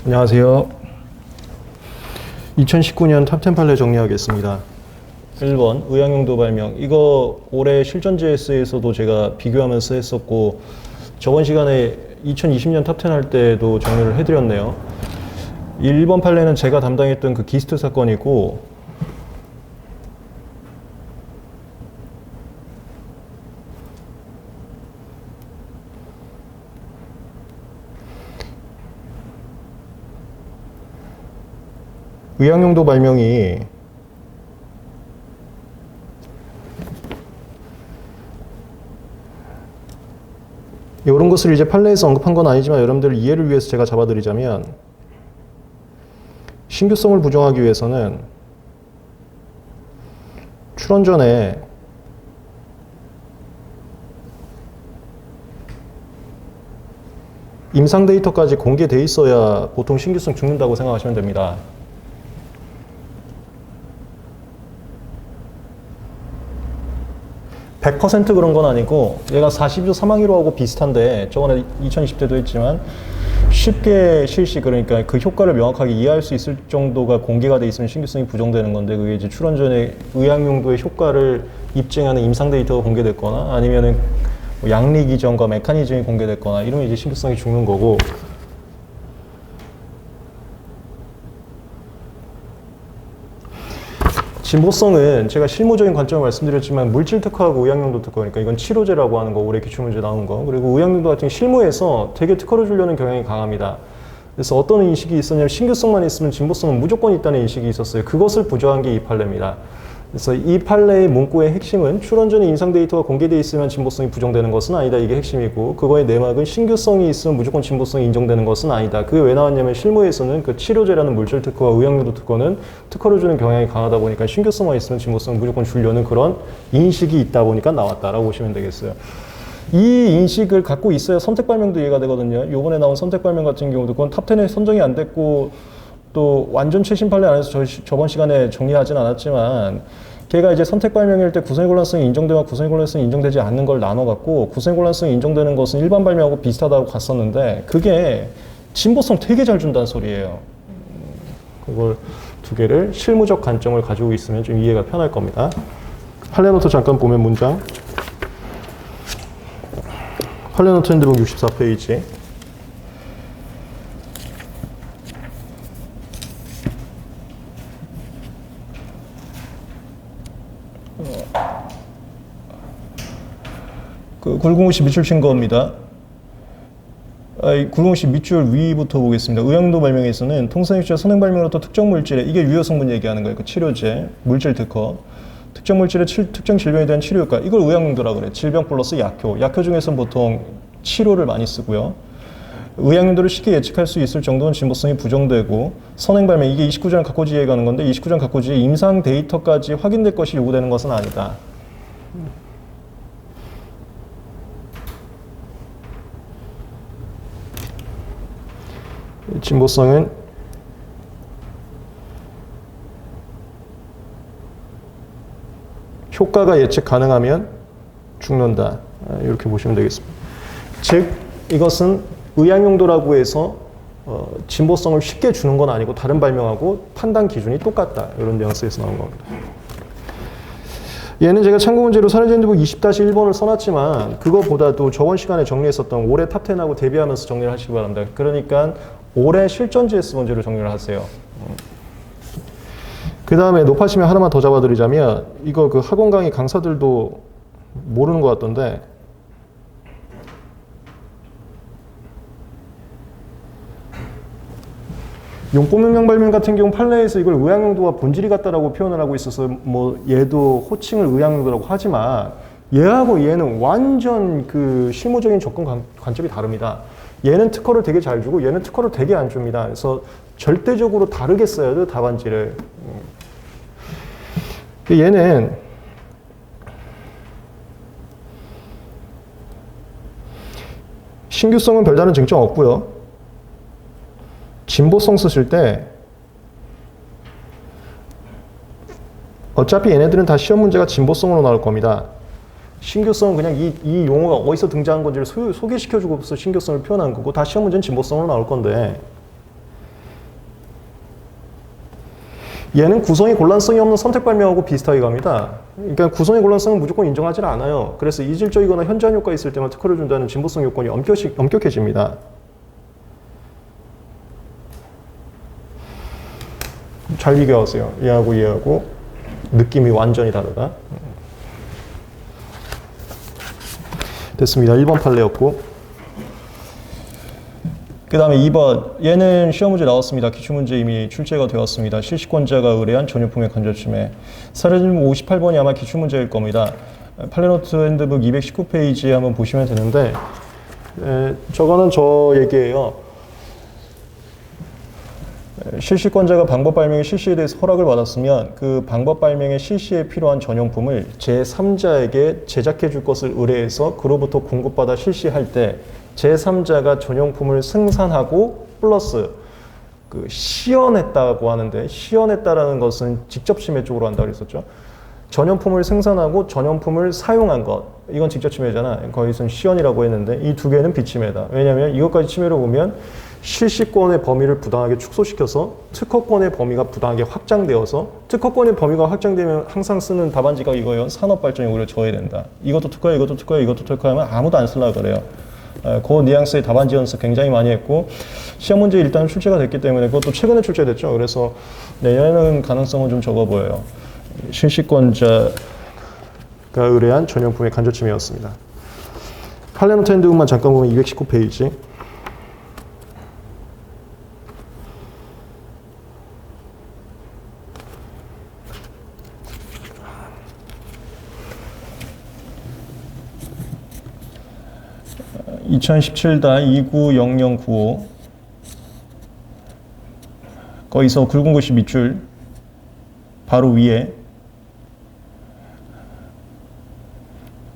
안녕하세요. 2019년 탑10 판례 정리하겠습니다. 1번 의학용도 발명. 이거 올해 실전 GS에서도 제가 비교하면서 했었고 저번 시간에 2020년 탑10 할 때도 정리를 해드렸네요. 1번 판례는 제가 담당했던 그 기스트 사건이고 의학용도 발명이 이런 것을 이제 판례에서 언급한 건 아니지만 여러분들 이해를 위해서 제가 잡아드리자면 신규성을 부정하기 위해서는 출원 전에 임상 데이터까지 공개돼 있어야 보통 신규성 죽는다고 생각하시면 됩니다. (100% 그런 건 아니고 얘가 42조 사망의료하고 비슷한데 저번에 2020때도 했지만 쉽게 실시 그러니까 그 효과를 명확하게 이해할 수 있을 정도가 공개가 돼 있으면 신규성이 부정되는 건데 그게 이제 출원 전에 의학용도의 효과를 입증하는 임상 데이터가 공개됐거나 아니면은 뭐 양리 기전과 메커니즘이 공개됐거나 이러면 이제 신규성이 죽는 거고 진보성은 제가 실무적인 관점을 말씀드렸지만 물질 특허하고 의학용도 특허 그러니까 이건 치료제라고 하는 거 올해 기출문제 나온 거 그리고 의학용도 같은 실무에서 되게 특허를 주려는 경향이 강합니다. 그래서 어떤 인식이 있었냐면 신규성만 있으면 진보성은 무조건 있다는 인식이 있었어요. 그것을 부정한 게 이 판례입니다. 그래서 이 판례의 문구의 핵심은 출원 전에 임상 데이터가 공개되어 있으면 진보성이 부정되는 것은 아니다. 이게 핵심이고 그거의 내막은 신규성이 있으면 무조건 진보성이 인정되는 것은 아니다. 그게 왜 나왔냐면 실무에서는 그 치료제라는 물질 특허와 의학용도 특허는 특허를 주는 경향이 강하다 보니까 신규성만 있으면 진보성을 무조건 주려는 그런 인식이 있다 보니까 나왔다라고 보시면 되겠어요. 이 인식을 갖고 있어야 선택 발명도 이해가 되거든요. 요번에 나온 선택 발명 같은 경우도 그건 탑10에 선정이 안 됐고 또 완전 최신 판례 안에서 저번 시간에 정리하진 않았지만 걔가 이제 선택 발명일 때 구성의 곤란성이 인정되고 구성의 곤란성이 인정되지 않는 걸 나눠갖고 구성의 곤란성이 인정되는 것은 일반 발명하고 비슷하다고 갔었는데 그게 진보성 되게 잘 준다는 소리예요. 그걸 두 개를 실무적 관점을 가지고 있으면 좀 이해가 편할 겁니다. 판례 노트 잠깐 보면 문장 판례 노트 핸드북 64페이지 그 굴궁시 밑줄 친 겁니다. 굴궁시 밑줄 위부터 보겠습니다. 의학용도 발명에서는 통상유치와 선행 발명으로부터 특정 물질의 이게 유효 성분 얘기하는 거예요. 그 치료제, 물질 특허, 특정 물질의 특정 질병에 대한 치료 효과 이걸 의학용도라고 그래. 질병 플러스 약효. 약효 중에서는 보통 치료를 많이 쓰고요. 의학용도를 쉽게 예측할 수 있을 정도는 진보성이 부정되고 선행 발명 이게 29장 각고지에 가는 건데 29장 각고지에 임상 데이터까지 확인될 것이 요구되는 것은 아니다. 진보성은 효과가 예측 가능하면 죽는다. 이렇게 보시면 되겠습니다. 즉 이것은 의학용도라고 해서 진보성을 쉽게 주는 건 아니고 다른 발명하고 판단 기준이 똑같다. 이런 뉘앙스에서 나온 겁니다. 얘는 제가 참고 문제로 사례자 핸드북 20-1번을 써놨지만 그거보다도 저번 시간에 정리했었던 올해 탑10하고 대비하면서 정리를 하시기 바랍니다. 그러니까 올해 실전 GS 문제로 정리를 하세요. 그 다음에 높아지면 하나만 더 잡아드리자면 이거 그 학원 강의 강사들도 모르는 것 같던데 용법명령 발명 같은 경우 판례에서 이걸 의학용도와 본질이 같다라고 표현을 하고 있어서 뭐 얘도 호칭을 의학용도라고 하지만 얘하고 얘는 완전 그 실무적인 접근 관점이 다릅니다. 얘는 특허를 되게 잘 주고 얘는 특허를 되게 안 줍니다. 그래서 절대적으로 다르게 써야 돼요, 답안지를. 얘는 신규성은 별다른 쟁점 없고요. 진보성 쓰실 때 어차피 얘네들은 다 시험 문제가 진보성으로 나올 겁니다. 신규성은 그냥 이 용어가 어디서 등장한 건지를 소개시켜주고서 신규성을 표현한 거고 다 시험 문제는 진보성으로 나올 건데 얘는 구성의 곤란성이 없는 선택 발명하고 비슷하게 갑니다. 그러니까 구성의 곤란성은 무조건 인정하지 않아요. 그래서 이질적이거나 현저한 효과가 있을 때만 특허를 준다는 진보성 요건이 엄격해집니다. 잘 비교하세요. 얘하고 느낌이 완전히 다르다. 됐습니다. 1번 판례였고, 그 다음에 2번, 얘는 시험 문제 나왔습니다. 기출문제 이미 출제가 되었습니다. 실시권자가 의뢰한 전유품의 간접침해. 사례질문 58번이 아마 기출문제일 겁니다. 팔레노트 핸드북 219페이지에 한번 보시면 되는데, 저거는 저 얘기예요. 실시권자가 방법 발명의 실시에 대해서 허락을 받았으면 그 방법 발명의 실시에 필요한 전용품을 제3자에게 제작해 줄 것을 의뢰해서 그로부터 공급받아 실시할 때 제3자가 전용품을 생산하고 플러스 그 시연했다고 하는데, 시연했다라는 것은 직접 침해 쪽으로 한다고 그랬었죠. 전용품을 생산하고 전용품을 사용한 것, 이건 직접 침해잖아. 거기서는 시연이라고 했는데 이 두 개는 비침해다. 왜냐하면 이것까지 침해로 보면 실시권의 범위를 부당하게 축소시켜서 특허권의 범위가 부당하게 확장되어서, 특허권의 범위가 확장되면 항상 쓰는 답안지가 이거예요. 산업발전이 오히려 저해된다. 이것도 특허야, 이것도 특허야, 이것도 특허하면 아무도 안 쓰려고 그래요. 그 뉘앙스의 답안지 연습 굉장히 많이 했고, 시험 문제 일단 출제가 됐기 때문에, 그것도 최근에 출제됐죠. 그래서 내년에는 가능성은 좀 적어 보여요. 실시권자가 의뢰한 전용품의 간접침해였습니다. 팔레노트 핸드북만 잠깐 보면 219페이지. (2017-290095) 거기서 굵은 글씨 밑줄 바로 위에,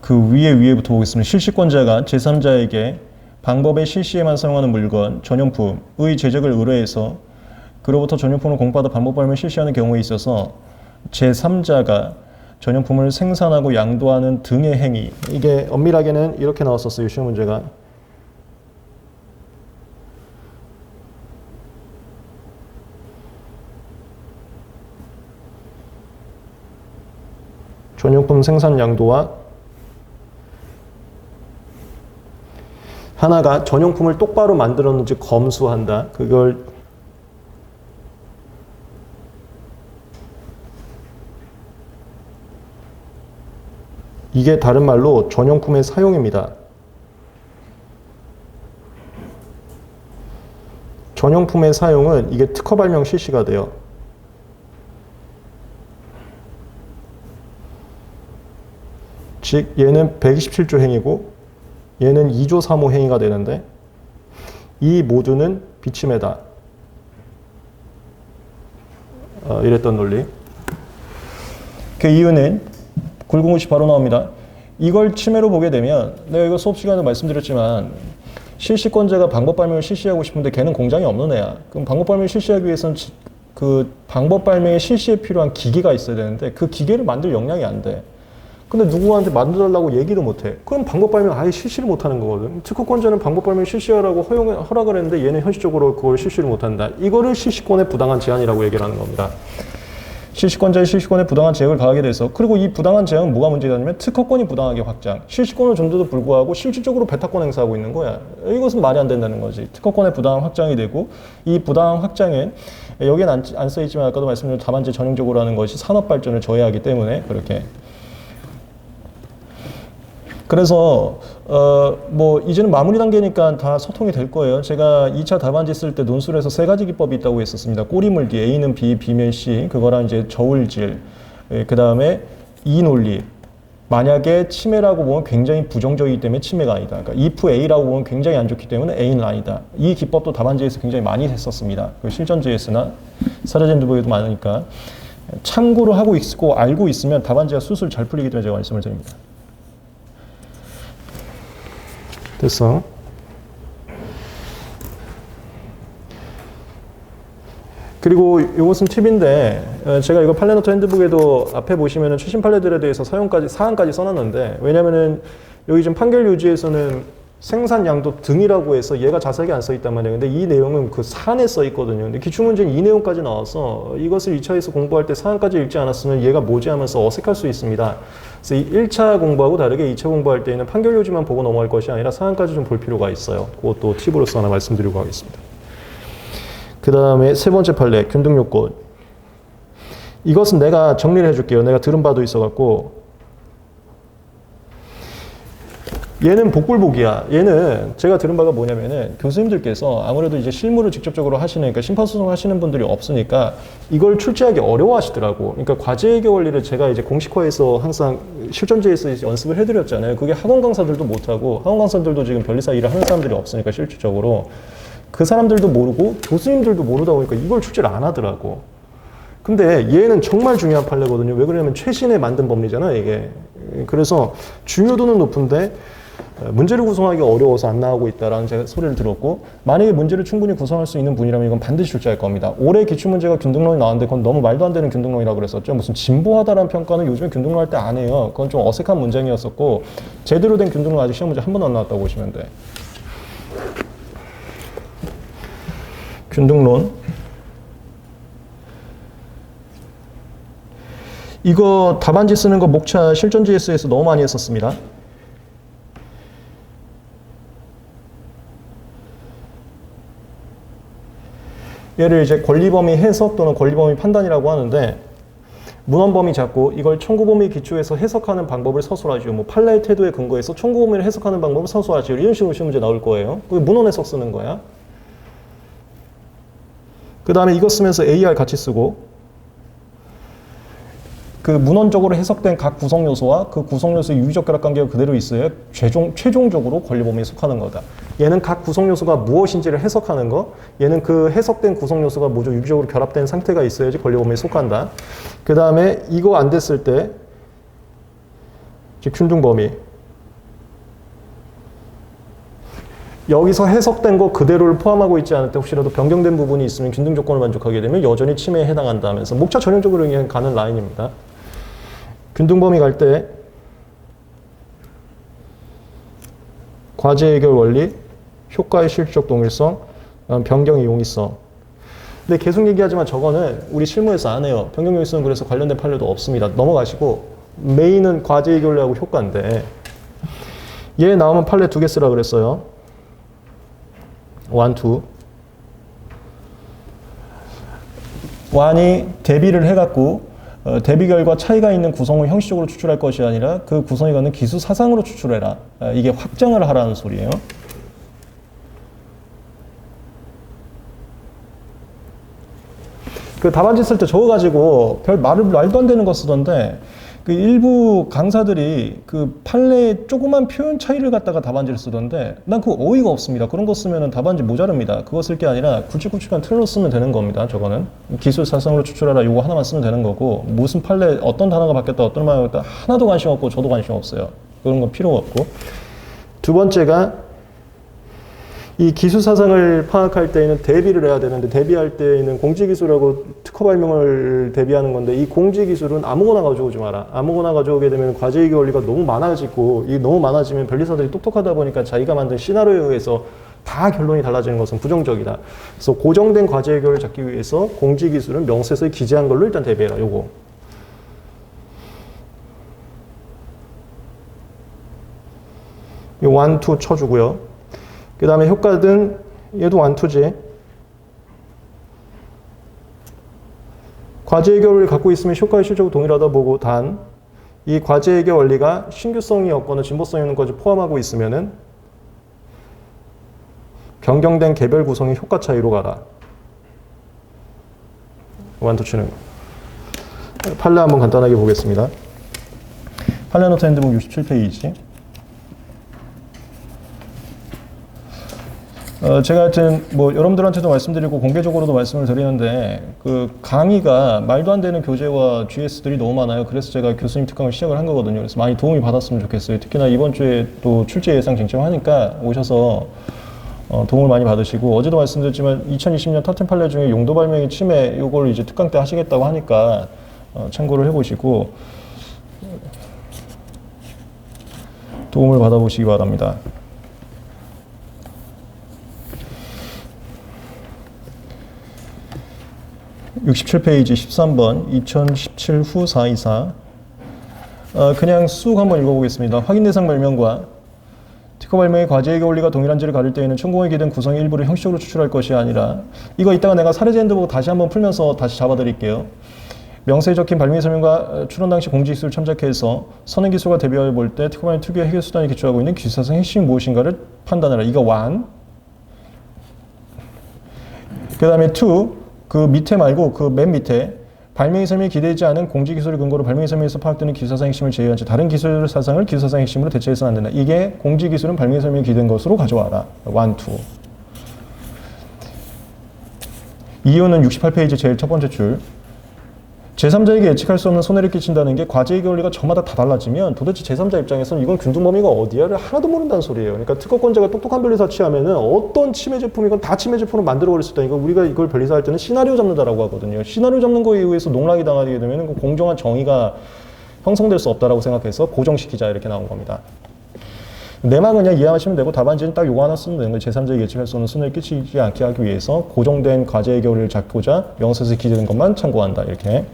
그 위에부터 보겠습니다. 실시권자가 제3자에게 방법의 실시에만 사용하는 물건, 전용품의 제작을 의뢰해서 그로부터 전용품을 공급받아 방법 발명을 실시하는 경우에 있어서 제3자가 전용품을 생산하고 양도하는 등의 행위. 이게 엄밀하게는 이렇게 나왔었어요. 시험 문제가. 전용품 생산 양도와, 하나가 전용품을 똑바로 만들었는지 검수한다. 그걸 이게 다른 말로 전용품의 사용입니다. 전용품의 사용은 이게 특허 발명 실시가 돼요. 즉 얘는 127조 행위고 얘는 2조 3호 행위가 되는데, 이 모두는 비침해다. 이랬던 논리. 그 이유는 굵은 글씨 바로 나옵니다. 이걸 침해로 보게 되면, 내가 이거 수업 시간에 말씀드렸지만 실시권자가 방법 발명을 실시하고 싶은데 걔는 공장이 없는 애야. 그럼 방법 발명을 실시하기 위해서는 그 방법 발명의 실시에 필요한 기계가 있어야 되는데 그 기계를 만들 역량이 안 돼. 근데 누구한테 만들어달라고 얘기도 못해. 그럼 방법 발명 아예 실시를 못하는 거거든. 특허권자는 방법 발명 실시하라고 허락을 했는데 얘는 현실적으로 그걸 실시를 못한다. 이거를 실시권의 부당한 제한이라고 얘기를 하는 겁니다. 실시권자의 실시권에 부당한 제약을 가하게 돼서, 그리고 이 부당한 제약은 뭐가 문제냐면 특허권이 부당하게 확장. 실시권을 줬는데도 불구하고 실질적으로 배타권 행사하고 있는 거야. 이것은 말이 안 된다는 거지. 특허권의 부당한 확장이 되고, 이 부당한 확장은 여기엔 안 써있지만 아까도 말씀드린 답안지 전형적으로 하는 것이 산업 발전을 저해하기 때문에 그렇게. 그래서 뭐 이제는 마무리 단계니까 다 소통이 될 거예요. 제가 2차 답안지 쓸 때 논술에서 3가지 기법이 있다고 했었습니다. 꼬리물기, A는 B, B면 C, 그거랑 이제 저울질, 그 다음에 이 논리. 만약에 침해라고 보면 굉장히 부정적이기 때문에 침해가 아니다. 그러니까 if A라고 보면 굉장히 안 좋기 때문에 A는 아니다. 이 기법도 답안지에서 굉장히 많이 했었습니다. 실전지에서나 사례젠드부에도 많으니까 참고로 하고 있고 알고 있으면 답안지가 술술 잘 풀리기 때문에 제가 말씀을 드립니다. 됐어. 그리고 이것은 팁인데, 제가 이거 팔레노트 핸드북에도 앞에 보시면은 최신 판례들에 대해서 사안까지 써놨는데, 왜냐면은 여기 지금 판결 유지에서는 생산량도 등이라고 해서 얘가 자세하게 안 써 있단 말이에요. 근데 이 내용은 그 사안에 써 있거든요. 근데 기출문제는 이 내용까지 나와서 이것을 2차에서 공부할 때 사안까지 읽지 않았으면 얘가 뭐지 하면서 어색할 수 있습니다. 그래서 이 1차 공부하고 다르게 2차 공부할 때에는 판결 요지만 보고 넘어갈 것이 아니라 사안까지 좀 볼 필요가 있어요. 그것도 팁으로서 하나 말씀드리고 가겠습니다. 그 다음에 세 번째 판례, 균등요건. 이것은 내가 정리를 해줄게요. 내가 들은 바도 있어갖고. 얘는 복불복이야. 얘는 제가 들은 바가 뭐냐면은 교수님들께서 아무래도 이제 실무를 직접적으로 하시니까 심판소송 하시는 분들이 없으니까 이걸 출제하기 어려워하시더라고. 그러니까 과제해결 원리를 제가 이제 공식화해서 항상 실전제에서 연습을 해드렸잖아요. 그게 학원 강사들도 못하고 학원 강사들도 지금 변리사 일을 하는 사람들이 없으니까 실질적으로 그 사람들도 모르고 교수님들도 모르다 보니까 이걸 출제를 안 하더라고. 근데 얘는 정말 중요한 판례거든요. 왜 그러냐면 최신에 만든 법리잖아, 이게. 그래서 중요도는 높은데 문제를 구성하기 어려워서 안 나오고 있다라는 제가 소리를 들었고, 만약에 문제를 충분히 구성할 수 있는 분이라면 이건 반드시 출제할 겁니다. 올해 기출문제가 균등론이 나왔는데 그건 너무 말도 안 되는 균등론이라고 그랬었죠. 무슨 진보하다라는 평가는 요즘에 균등론 할 때 안 해요. 그건 좀 어색한 문장이었었고, 제대로 된 균등론 아직 시험 문제 한 번도 안 나왔다고 보시면 돼. 균등론. 이거 답안지 쓰는 거 목차 실전 GS에서 너무 많이 했었습니다. 얘를 이제 권리범위 해석 또는 권리범위 판단이라고 하는데, 문헌범위 잡고 이걸 청구범위 기초해서 해석하는 방법을 서술하죠. 뭐 판례의 태도에 근거해서 청구범위를 해석하는 방법을 서술하죠. 이런 식으로 시험 문제 나올 거예요. 그게 문헌 해석 쓰는 거야. 그 다음에 이거 쓰면서 AR 같이 쓰고, 그 문헌적으로 해석된 각 구성 요소와 그 구성 요소의 유의적 결합 관계가 그대로 있어야 최종적으로 권리 범위에 속하는 거다. 얘는 각 구성 요소가 무엇인지를 해석하는 거, 얘는 그 해석된 구성 요소가 모두 유기적으로 결합된 상태가 있어야지 권리 범위에 속한다. 그 다음에 이거 안 됐을 때 이제 균등 범위. 여기서 해석된 거 그대로를 포함하고 있지 않을 때 혹시라도 변경된 부분이 있으면 균등 조건을 만족하게 되면 여전히 침해에 해당한다 하면서 목차 전형적으로 가는 라인입니다. 균등 범위 갈 때 과제 해결 원리, 효과의 실질적 동일성, 변경의 용이성. 근데 계속 얘기하지만 저거는 우리 실무에서 안 해요. 변경 용이성은 그래서 관련된 판례도 없습니다. 넘어가시고 메인은 과제 해결하고 효과인데, 얘 나오면 판례 2개 쓰라 그랬어요. 1, 2. 1이 대비를 해갖고 대비 결과 차이가 있는 구성을 형식적으로 추출할 것이 아니라 그 구성이 갖는 기수 사상으로 추출해라. 이게 확정을 하라는 소리예요. 그 답안지 쓸 때 저거 가지고 별 말도 안 되는 거 쓰던데, 그 일부 강사들이 그 판례의 조그만 표현 차이를 갖다가 답안지를 쓰던데, 난 그거 어이가 없습니다. 그런 거 쓰면 답안지 모자릅니다. 그거 쓸 게 아니라 굵직굵직한 틀로 쓰면 되는 겁니다. 저거는 기술 사상으로 추출하라 요거 하나만 쓰면 되는 거고, 무슨 판례 어떤 단어가 바뀌었다 어떤 단어가 바뀌었다 하나도 관심 없고 저도 관심 없어요. 그런 건 필요가 없고. 두 번째가 이 기술 사상을 파악할 때에는 대비를 해야 되는데, 대비할 때에는 공지기술하고 특허 발명을 대비하는 건데, 이 공지기술은 아무거나 가져오지 마라. 아무거나 가져오게 되면 과제이기 원리가 너무 많아지고, 이 너무 많아지면 변리사들이 똑똑하다 보니까 자기가 만든 시나리오에 의해서 다 결론이 달라지는 것은 부정적이다. 그래서 고정된 과제 해결을 잡기 위해서 공지기술은 명세서에 기재한 걸로 일단 대비해라. 요거. 이 1, 2 쳐주고요. 그 다음에 효과든 얘도 1, 2지. 과제 해결을 갖고 있으면 효과의 실적으로 동일하다 보고, 단 이 과제 해결 원리가 신규성이 없거나 진보성이 없는 것을 포함하고 있으면은 변경된 개별 구성의 효과 차이로 가라. 1, 2 치는 거. 판례 한번 간단하게 보겠습니다. 판례 노트 핸드북 67페이지. 제가 하여튼 뭐 여러분들한테도 말씀드리고 공개적으로도 말씀을 드리는데, 그 강의가 말도 안 되는 교재와 GS들이 너무 많아요. 그래서 제가 교수님 특강을 시작을 한 거거든요. 그래서 많이 도움이 받았으면 좋겠어요. 특히나 이번 주에 또 출제 예상 쟁점하니까 오셔서 도움을 많이 받으시고, 어제도 말씀드렸지만 2020년 탑10 판례 중에 용도 발명의 침해 요걸 이제 특강 때 하시겠다고 하니까 참고를 해보시고 도움을 받아보시기 바랍니다. 67페이지 13번 2017 후 424 그냥 쑥 한번 읽어보겠습니다. 확인 대상 발명과 특허 발명의 과제의 원리가 동일한지를 가릴 때에는 천공에 기든 구성의 일부를 형식적으로 추출할 것이 아니라 이거 이따가 내가 사례제 핸드 보고 다시 한번 풀면서 다시 잡아드릴게요. 명세에 적힌 발명의 설명과 출원 당시 공지기술을 참작해서 선행기술과 대비하여 볼 때 특허 발명 특유의 해결수단이 기초하고 있는 기술사상 핵심이 무엇인가를 판단하라. 이거 1. 그 다음에 2. 그 밑에 말고 그 맨 밑에 발명의 설명이 기대되지 않은 공지기술을 근거로 발명의 설명에서 파악되는 기술사상 핵심을 제외한 채 다른 기술 사상을 기술사상 핵심으로 대체해서는 안 된다. 이게 공지기술은 발명의 설명이 기대된 것으로 가져와라. 1, 2. 이유는 68페이지 제일 첫 번째 줄. 제3자에게 예측할 수 없는 손해를 끼친다는 게 과제의 원리가 저마다 다 달라지면 도대체 제3자 입장에서는 이건 균등 범위가 어디야를 하나도 모른다는 소리예요. 그러니까 특허권자가 똑똑한 변리사 취하면은 어떤 침해 제품이건 다 침해 제품으로 만들어버릴 수 있다. 이거 우리가 이걸 변리사 할 때는 시나리오 잡는다라고 하거든요. 시나리오 잡는 거에 의해서 농락이 당하게 되면 그 공정한 정의가 형성될 수 없다라고 생각해서 고정시키자 이렇게 나온 겁니다. 내만 그냥 이해하시면 되고 답안지는 딱 요거 하나 쓰면 되는 거예요. 제3자에게 예측할 수 없는 손해를 끼치지 않게 하기 위해서 고정된 과제 해결을 잡고자 명세서에 기재된 것만 참고한다. 이렇게.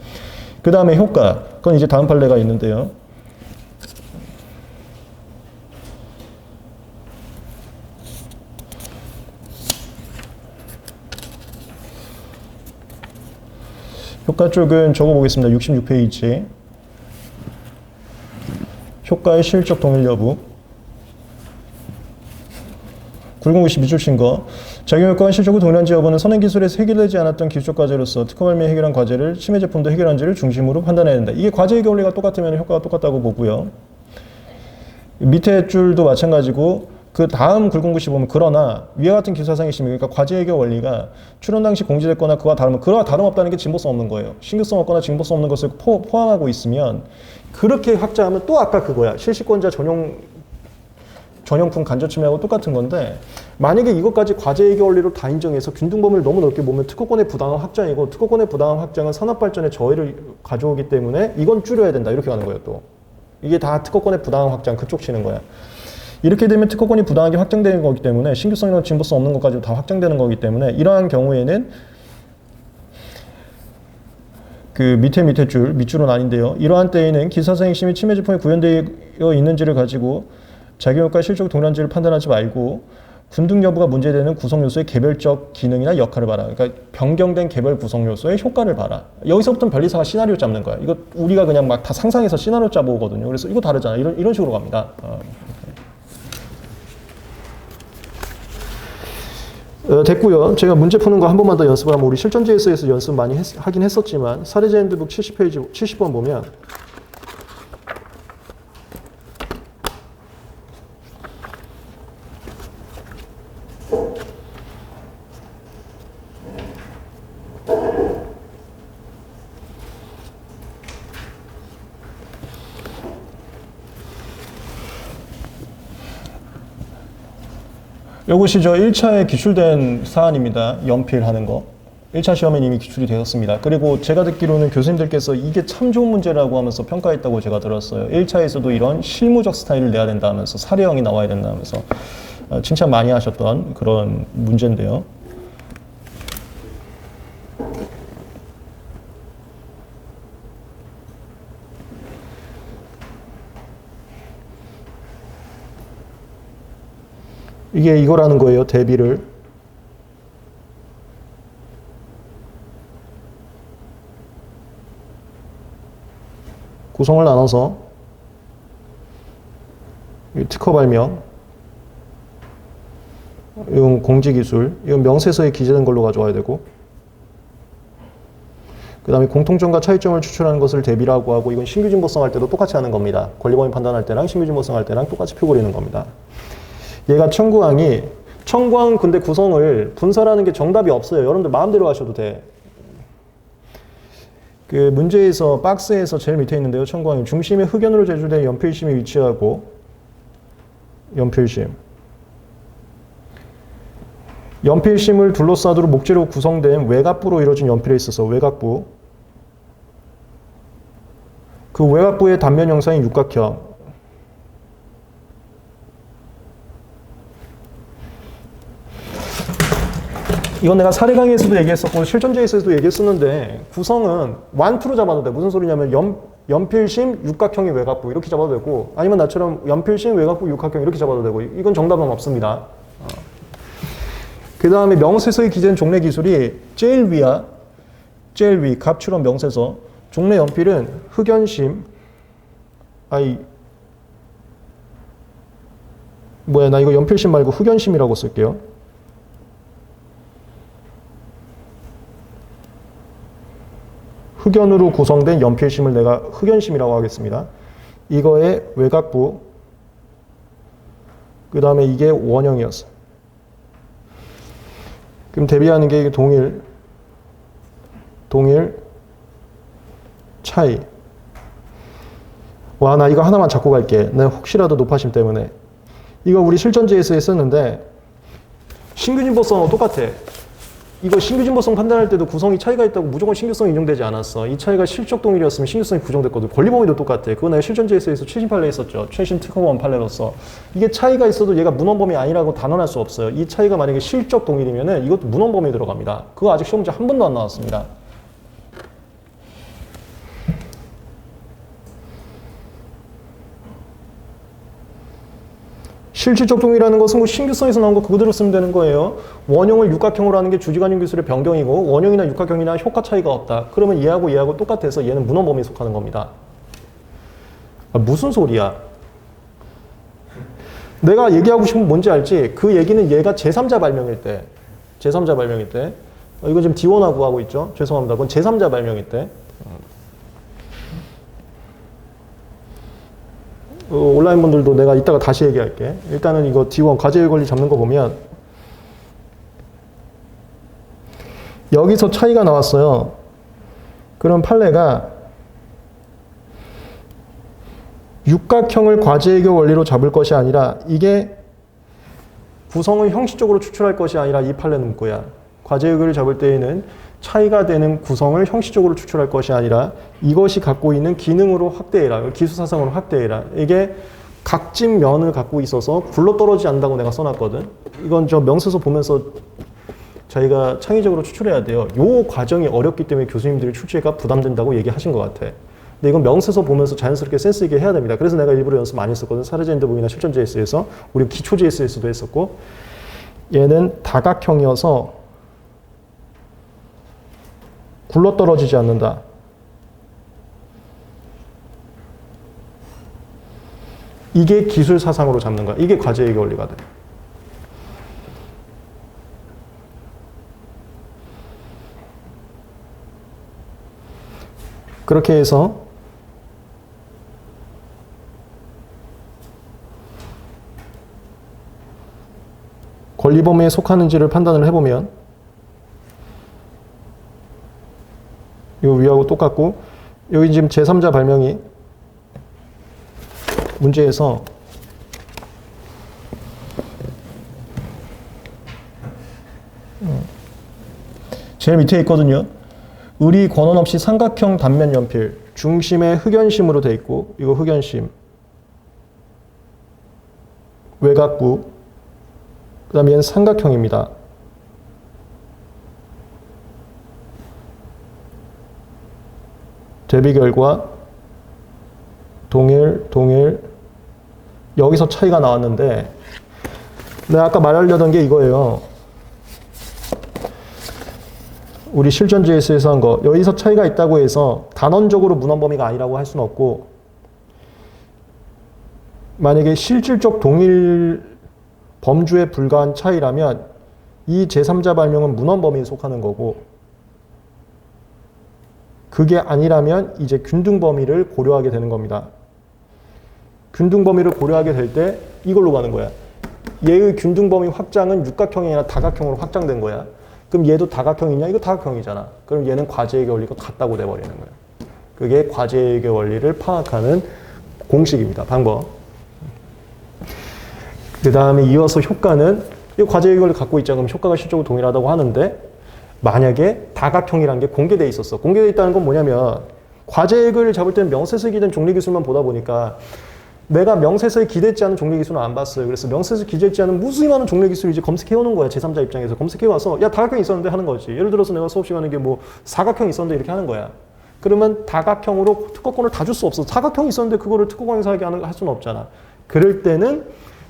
그 다음에 효과. 그건 이제 다음 판례가 있는데요. 효과 쪽은 적어보겠습니다. 66페이지. 효과의 실적 동일 여부. 굵은글씨 밑줄 친 거. 작용효과와 실적으로 동일한지 여부는 선행기술에서 해결되지 않았던 기술적 과제로서 특허 발명 해결한 과제를 침해 제품도 해결한지를 중심으로 판단해야 된다. 이게 과제 해결 원리가 똑같으면 효과가 똑같다고 보고요. 밑에 줄도 마찬가지고 그 다음 굵은글씨 보면 그러나 위와 같은 기술사상의 핵심이 그러니까 과제 해결 원리가 출원 당시 공지됐거나 그와 다름없다는 게 진보성 없는 거예요. 신규성 없거나 진보성 없는 것을 포함하고 있으면 그렇게 확장하면 또 아까 그거야. 실시권자 전용품 간접 침해하고 똑같은 건데 만약에 이것까지 과제 해결 원리로 다 인정해서 균등 범위를 너무 넓게 보면 특허권의 부당한 확장이고 특허권의 부당한 확장은 산업발전에 저해를 가져오기 때문에 이건 줄여야 된다 이렇게 가는 거예요. 또 이게 다 특허권의 부당한 확장 그쪽 치는 거야. 이렇게 되면 특허권이 부당하게 확장되는 거기 때문에 신규성이나 진보성 없는 것까지 다 확장되는 거기 때문에 이러한 경우에는 그 밑에 줄 밑줄은 아닌데요. 이러한 때에는 기사상 핵심이 침해 제품에 구현되어 있는지를 가지고 작용효과 실적 동일한지를 판단하지 말고 균등 여부가 문제되는 구성 요소의 개별적 기능이나 역할을 봐라. 그러니까 변경된 개별 구성 요소의 효과를 봐라. 여기서부터는 변리사가 시나리오 잡는 거야. 이거 우리가 그냥 막 다 상상해서 시나리오 짜보거든요. 그래서 이거 다르잖아. 이런 식으로 갑니다. 됐고요. 제가 문제 푸는 거 한 번만 더 연습을 하면 우리 실전지에서 연습 많이 하긴 했었지만 사례제 핸드북 70페이지 70번 보면 이것이 저 1차에 기출된 사안입니다. 연필하는 거. 1차 시험에 이미 기출이 되었습니다. 그리고 제가 듣기로는 교수님들께서 이게 참 좋은 문제라고 하면서 평가했다고 제가 들었어요. 1차에서도 이런 실무적 스타일을 내야 된다 하면서 사례형이 나와야 된다 하면서 칭찬 많이 하셨던 그런 문제인데요. 이게 이거라는 거예요. 대비를. 구성을 나눠서 특허 발명, 이건 공지기술, 이건 명세서에 기재된 걸로 가져와야 되고 그 다음에 공통점과 차이점을 추출하는 것을 대비라고 하고 이건 신규진보성 할 때도 똑같이 하는 겁니다. 권리범위 판단할 때랑 신규진보성 할 때랑 똑같이 표 그리는 겁니다. 얘가 청구항 근데 구성을 분설하는 게 정답이 없어요. 여러분들 마음대로 하셔도 돼. 그 문제에서 박스에서 제일 밑에 있는데요. 청구항이 중심의 흑연으로 제조된 연필심이 위치하고 연필심을 둘러싸도록 목재로 구성된 외곽부로 이루어진 연필에 있어서 외곽부 그 외곽부의 단면 형상이 육각형 이건 내가 사례 강의에서도 얘기했었고 실전제에서도 얘기했었는데 구성은 1, 2로 잡아도 돼. 무슨 소리냐면 연필심, 육각형이 외곽부 이렇게 잡아도 되고 아니면 나처럼 연필심, 외곽부, 육각형 이렇게 잡아도 되고 이건 정답은 없습니다. 그 다음에 명세서의 기재는 종래 기술이 제일 위야. 제일 위, 갑추론 명세서. 종래 연필은 흑연심. 나 이거 연필심 말고 흑연심이라고 쓸게요. 흑연으로 구성된 연필심을 내가 흑연심이라고 하겠습니다. 이거의 외곽부. 그 다음에 이게 원형이었어. 그럼 대비하는 게 동일, 차이. 나 이거 하나만 잡고 갈게. 내가 혹시라도 노파심 때문에. 이거 우리 실전제에서 했었는데 신규진보성은 똑같아. 이거 신규진보성 판단할 때도 구성이 차이가 있다고 무조건 신규성이 인정되지 않았어. 이 차이가 실적 동일이었으면 신규성이 부정됐거든. 권리범위도 똑같아. 그거 내가 실전제에서 최신 판례 했었죠. 최신 특허원 판례로서. 이게 차이가 있어도 얘가 문헌범위 아니라고 단언할 수 없어요. 이 차이가 만약에 실적 동일이면은 이것도 문헌범위에 들어갑니다. 그거 아직 시험 문제 한 번도 안 나왔습니다. 실질적 동의라는 것은 신규성에서 나온 거 그대로 쓰면 되는 거예요. 원형을 육각형으로 하는 게 주지관용 기술의 변경이고 원형이나 육각형이나 효과 차이가 없다. 그러면 얘하고 똑같아서 얘는 문헌범위에 속하는 겁니다. 무슨 소리야? 내가 얘기하고 싶은 건 뭔지 알지? 그 얘기는 얘가 제3자 발명일 때. 이거 지금 D1하고 하고 있죠? 죄송합니다. 그건 제3자 발명일 때. 온라인 분들도 내가 이따가 다시 얘기할게. 일단은 이거 D1 과제의 권리 잡는 거 보면 여기서 차이가 나왔어요. 그럼 판례가 육각형을 과제해결 원리로 잡을 것이 아니라 이게 구성을 형식적으로 추출할 것이 아니라 이 판례는 문구야. 과제해결을 잡을 때에는 차이가 되는 구성을 형식적으로 추출할 것이 아니라 이것이 갖고 있는 기능으로 확대해라. 기수사상으로 확대해라. 이게 각진 면을 갖고 있어서 굴러떨어지지 않는다고 내가 써놨거든. 이건 저 명세서 보면서 저희가 창의적으로 추출해야 돼요. 요 과정이 어렵기 때문에 교수님들이 출제가 부담된다고 얘기하신 것 같아. 근데 이건 명세서 보면서 자연스럽게 센스 있게 해야 됩니다. 그래서 내가 일부러 연습 많이 했었거든. 사례제인드북이나 실전 JS에서. 우리 기초 JS에서도 했었고. 얘는 다각형이어서 굴러떨어지지 않는다. 이게 기술 사상으로 잡는 거야. 이게 과제의 원리가 돼. 그렇게 해서 권리 범위에 속하는지를 판단을 해보면 요 위하고 똑같고 여기 지금 제3자 발명이 문제에서 제일 밑에 있거든요. 의리 권원 없이 삼각형 단면 연필 중심에 흑연심으로 돼 있고 이거 흑연심 외곽부 그 다음에 얘는 삼각형입니다. 대비 결과 동일 여기서 차이가 나왔는데 내가 아까 말하려던 게 이거예요. 우리 실전 JS에서 한 거 여기서 차이가 있다고 해서 단언적으로 문헌 범위가 아니라고 할 수는 없고 만약에 실질적 동일 범주에 불과한 차이라면 이 제3자 발명은 문헌 범위에 속하는 거고 그게 아니라면 이제 균등 범위를 고려하게 되는 겁니다. 균등 범위를 고려하게 될 때 이걸로 가는 거야. 얘의 균등 범위 확장은 육각형이 아니라 다각형으로 확장된 거야. 그럼 얘도 다각형이냐? 이거 다각형이잖아. 그럼 얘는 과제해결 원리가 같다고 돼버리는 거야. 그게 과제해결 원리를 파악하는 공식입니다. 방법. 그 다음에 이어서 효과는 이 과제해결을 갖고 있자 그럼 효과가 실적으로 동일하다고 하는데 만약에 다각형이라는 게 공개되어 있었어. 공개되어 있다는 건 뭐냐면 과제해결을 잡을 때는 명세서기든 종리기술만 보다 보니까 내가 명세서에 기재했지 않은 종래 기술은 안 봤어요. 그래서 명세서에 기재했지 않은 무수히 많은 종래 기술을 이제 검색해 오는 거야. 제3자 입장에서 검색해 와서 야 다각형이 있었는데 하는 거지. 예를 들어서 내가 수업 시간에 뭐 사각형이 있었는데 이렇게 하는 거야. 그러면 다각형으로 특허권을 다 줄 수 없어. 사각형이 있었는데 그거를 특허권 행사하게 할 수는 없잖아. 그럴 때는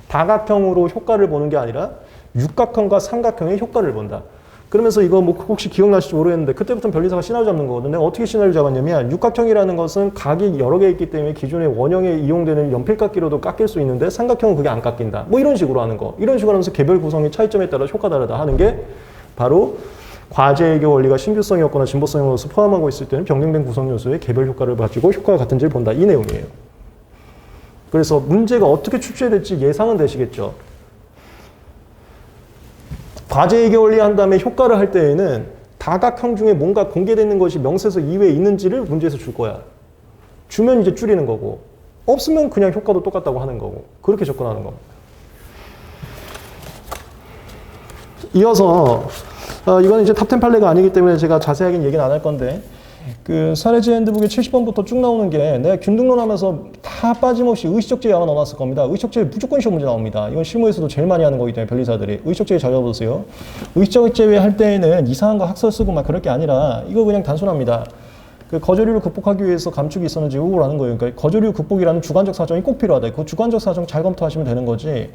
다각형으로 효과를 보는 게 아니라 육각형과 삼각형의 효과를 본다. 그러면서 이거 뭐 혹시 기억나실지 모르겠는데 그때부터는 변리사가 시나리오 잡는 거거든요. 내가 어떻게 시나리오 잡았냐면 육각형이라는 것은 각이 여러 개 있기 때문에 기존의 원형에 이용되는 연필깎이로도 깎일 수 있는데 삼각형은 그게 안 깎인다. 뭐 이런 식으로 하는 거. 이런 식으로 하면서 개별 구성의 차이점에 따라 효과 다르다 하는 게 바로 과제외교 원리가 신규성이 없거나 진보성이 없어서 포함하고 있을 때는 병행된 구성 요소의 개별 효과를 가지고 효과가 같은지를 본다. 이 내용이에요. 그래서 문제가 어떻게 출제될지 예상은 되시겠죠. 과제외교 원리 한 다음에 효과를 할 때에는 다각형 중에 뭔가 공개되는 것이 명세서 이외에 있는지를 문제에서 줄 거야. 주면 이제 줄이는 거고 없으면 그냥 효과도 똑같다고 하는 거고 그렇게 접근하는 겁니다. 이어서 이건 이제 탑10 판례가 아니기 때문에 제가 자세하게 얘기는 안 할 건데 그 사례제 핸드북에 70번부터 쭉 나오는 게 내가 균등론 하면서 다 빠짐없이 의식적제외 아마 넣어놨을 겁니다. 의식적제외 무조건 시험 문제 나옵니다. 이건 실무에서도 제일 많이 하는 거기 때문에 변리사들이 의식적제외 잘 잡아보세요. 의식적제외 할 때에는 이상한 거 학설 쓰고 막 그럴 게 아니라 이거 그냥 단순합니다. 그 거절율을 극복하기 위해서 감축이 있었는지 요구를 하는 거예요. 그러니까 거절율 극복이라는 주관적 사정이 꼭 필요하다. 그 주관적 사정 잘 검토하시면 되는 거지.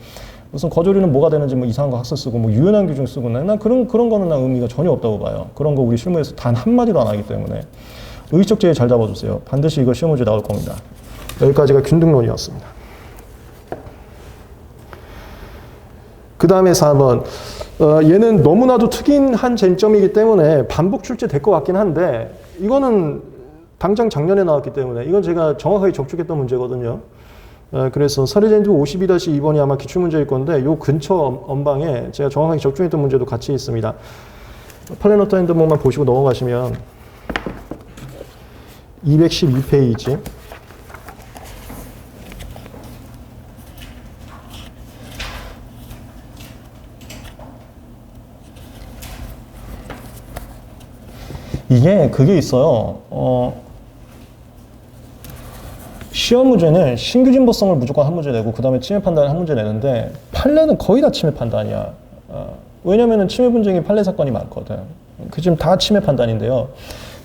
무슨 거절율은 뭐가 되는지 뭐 이상한 거 학설 쓰고 뭐 유연한 규정 쓰고 난 그런 거는 난 의미가 전혀 없다고 봐요. 그런 거 우리 실무에서 단 한마디도 안 하기 때문에 의식적 제외 잘 잡아주세요. 반드시 이거 시험 문제 나올 겁니다. 여기까지가 균등론이었습니다. 그 다음에 4번. 얘는 너무나도 특이한 쟁점이기 때문에 반복 출제될 것 같긴 한데 이거는 당장 작년에 나왔기 때문에 이건 제가 정확하게 적중했던 문제거든요. 그래서 사례제인드 52-2번이 아마 기출문제일 건데 요 근처 언방에 제가 정확하게 적중했던 문제도 같이 있습니다. 플래너터 핸드북만 보시고 넘어가시면 212페이지 이게 그게 있어요. 시험 문제는 신규 진보성을 무조건 한 문제 내고 그 다음에 침해 판단을 한 문제 내는데 판례는 거의 다 침해 판단이야. 왜냐면은 침해 분쟁이 판례 사건이 많거든. 그 지금 다 침해 판단인데요.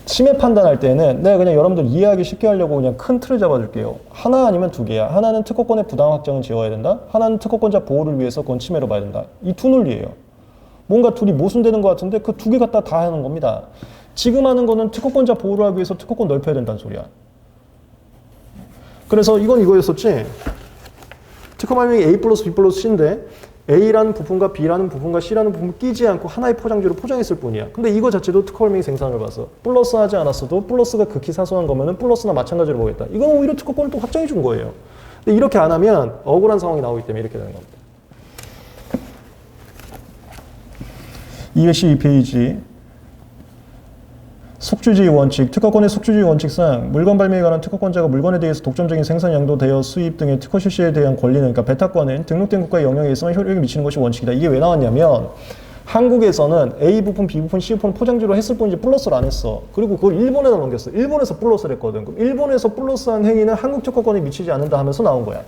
침해 판단할 때는 내가 그냥 여러분들 이해하기 쉽게 하려고 그냥 큰 틀을 잡아줄게요. 하나 아니면 두 개야. 하나는 특허권의 부당 확정은 지워야 된다. 하나는 특허권자 보호를 위해서 그건 침해로 봐야 된다. 이 두 논리예요. 뭔가 둘이 모순되는 것 같은데 그 두 개 갖다 다 하는 겁니다. 지금 하는 거는 특허권자 보호를 하기 위해서 특허권 넓혀야 된다는 소리야. 그래서 이건 이거였었지. 특허 발명이 A 플러스 B 플러스 C인데 A라는 부품과 B라는 부품과 C라는 부품을 끼지 않고 하나의 포장지로 포장했을 뿐이야. 근데 이거 자체도 특허 발명이 생산을 봐서 플러스 하지 않았어도 플러스가 극히 사소한 거면은 플러스나 마찬가지로 보겠다. 이건 오히려 특허권을 또 확정해 준 거예요. 근데 이렇게 안 하면 억울한 상황이 나오기 때문에 이렇게 되는 겁니다. 212페이지 속주지의 원칙, 특허권의 속주지의 원칙상 물건 발명에 관한 특허권자가 물건에 대해서 독점적인 생산, 양도, 대여, 수입 등의 특허 실시에 대한 권리는 그러니까 배타권은 등록된 국가의 영역에 있으면 효력을 미치는 것이 원칙이다. 이게 왜 나왔냐면 한국에서는 A 부품, B 부품, C 부품 포장지로 했을 뿐이지 플러스를 안 했어. 그리고 그걸 일본에다 넘겼어. 일본에서 플러스를 했거든. 그럼 일본에서 플러스한 행위는 한국 특허권에 미치지 않는다 하면서 나온 거야.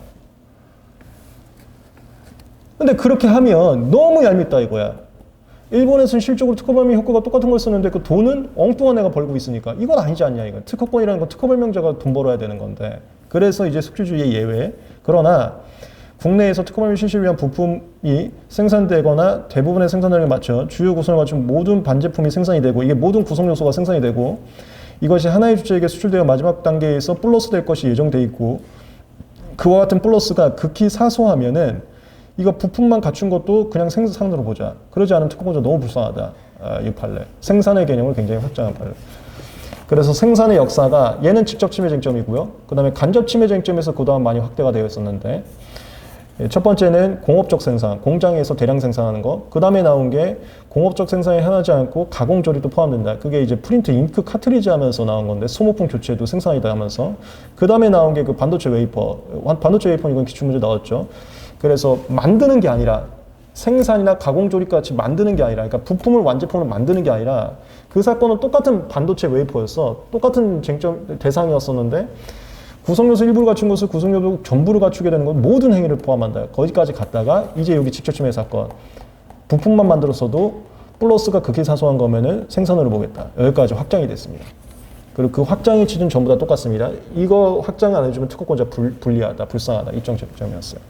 근데 그렇게 하면 너무 얄밉다 이거야. 일본에서는 실적으로 특허 발명 효과가 똑같은 걸 쓰는데 그 돈은 엉뚱한 애가 벌고 있으니까 이건 아니지 않냐 이거. 특허권이라는 건 특허 발명자가 돈 벌어야 되는 건데. 그래서 이제 숙주주의의 예외. 그러나 국내에서 특허 발명 실시를 위한 부품이 생산되거나 대부분의 생산량에 맞춰 주요 구성을 맞춘 모든 반제품이 생산이 되고 이게 모든 구성 요소가 생산이 되고 이것이 하나의 주체에게 수출되어 마지막 단계에서 플러스 될 것이 예정돼 있고 그와 같은 플러스가 극히 사소하면은 이거 부품만 갖춘 것도 그냥 생산으로 보자. 그러지 않은 특허권자 너무 불쌍하다. 이 판례. 생산의 개념을 굉장히 확장한 판례. 그래서 생산의 역사가 얘는 직접 침해 쟁점이고요. 그 다음에 간접 침해 쟁점에서 그동안 많이 확대가 되어 있었는데 첫 번째는 공업적 생산, 공장에서 대량 생산하는 거. 그 다음에 나온 게 공업적 생산에 한하지 않고 가공 조리도 포함된다. 그게 이제 프린트 잉크 카트리지 하면서 나온 건데 소모품 교체도 생산이다 하면서 그 다음에 나온 게 그 반도체 웨이퍼. 반도체 웨이퍼 이건 기출문제 나왔죠. 그래서 만드는 게 아니라 생산이나 가공 조립 같이 만드는 게 아니라 그러니까 부품을 완제품으로 만드는 게 아니라 그 사건은 똑같은 반도체 웨이퍼였어. 똑같은 쟁점 대상이었었는데 구성요소 일부를 갖춘 것을 구성요소 전부를 갖추게 되는 건 모든 행위를 포함한다. 거기까지 갔다가 이제 여기 직접침해 사건. 부품만 만들었어도 플러스가 극히 사소한 거면은 생산으로 보겠다. 여기까지 확장이 됐습니다. 그리고 그 확장의 취지는 전부 다 똑같습니다. 이거 확장 안 해주면 특허권자 불리하다, 불쌍하다. 이점 점이었어요.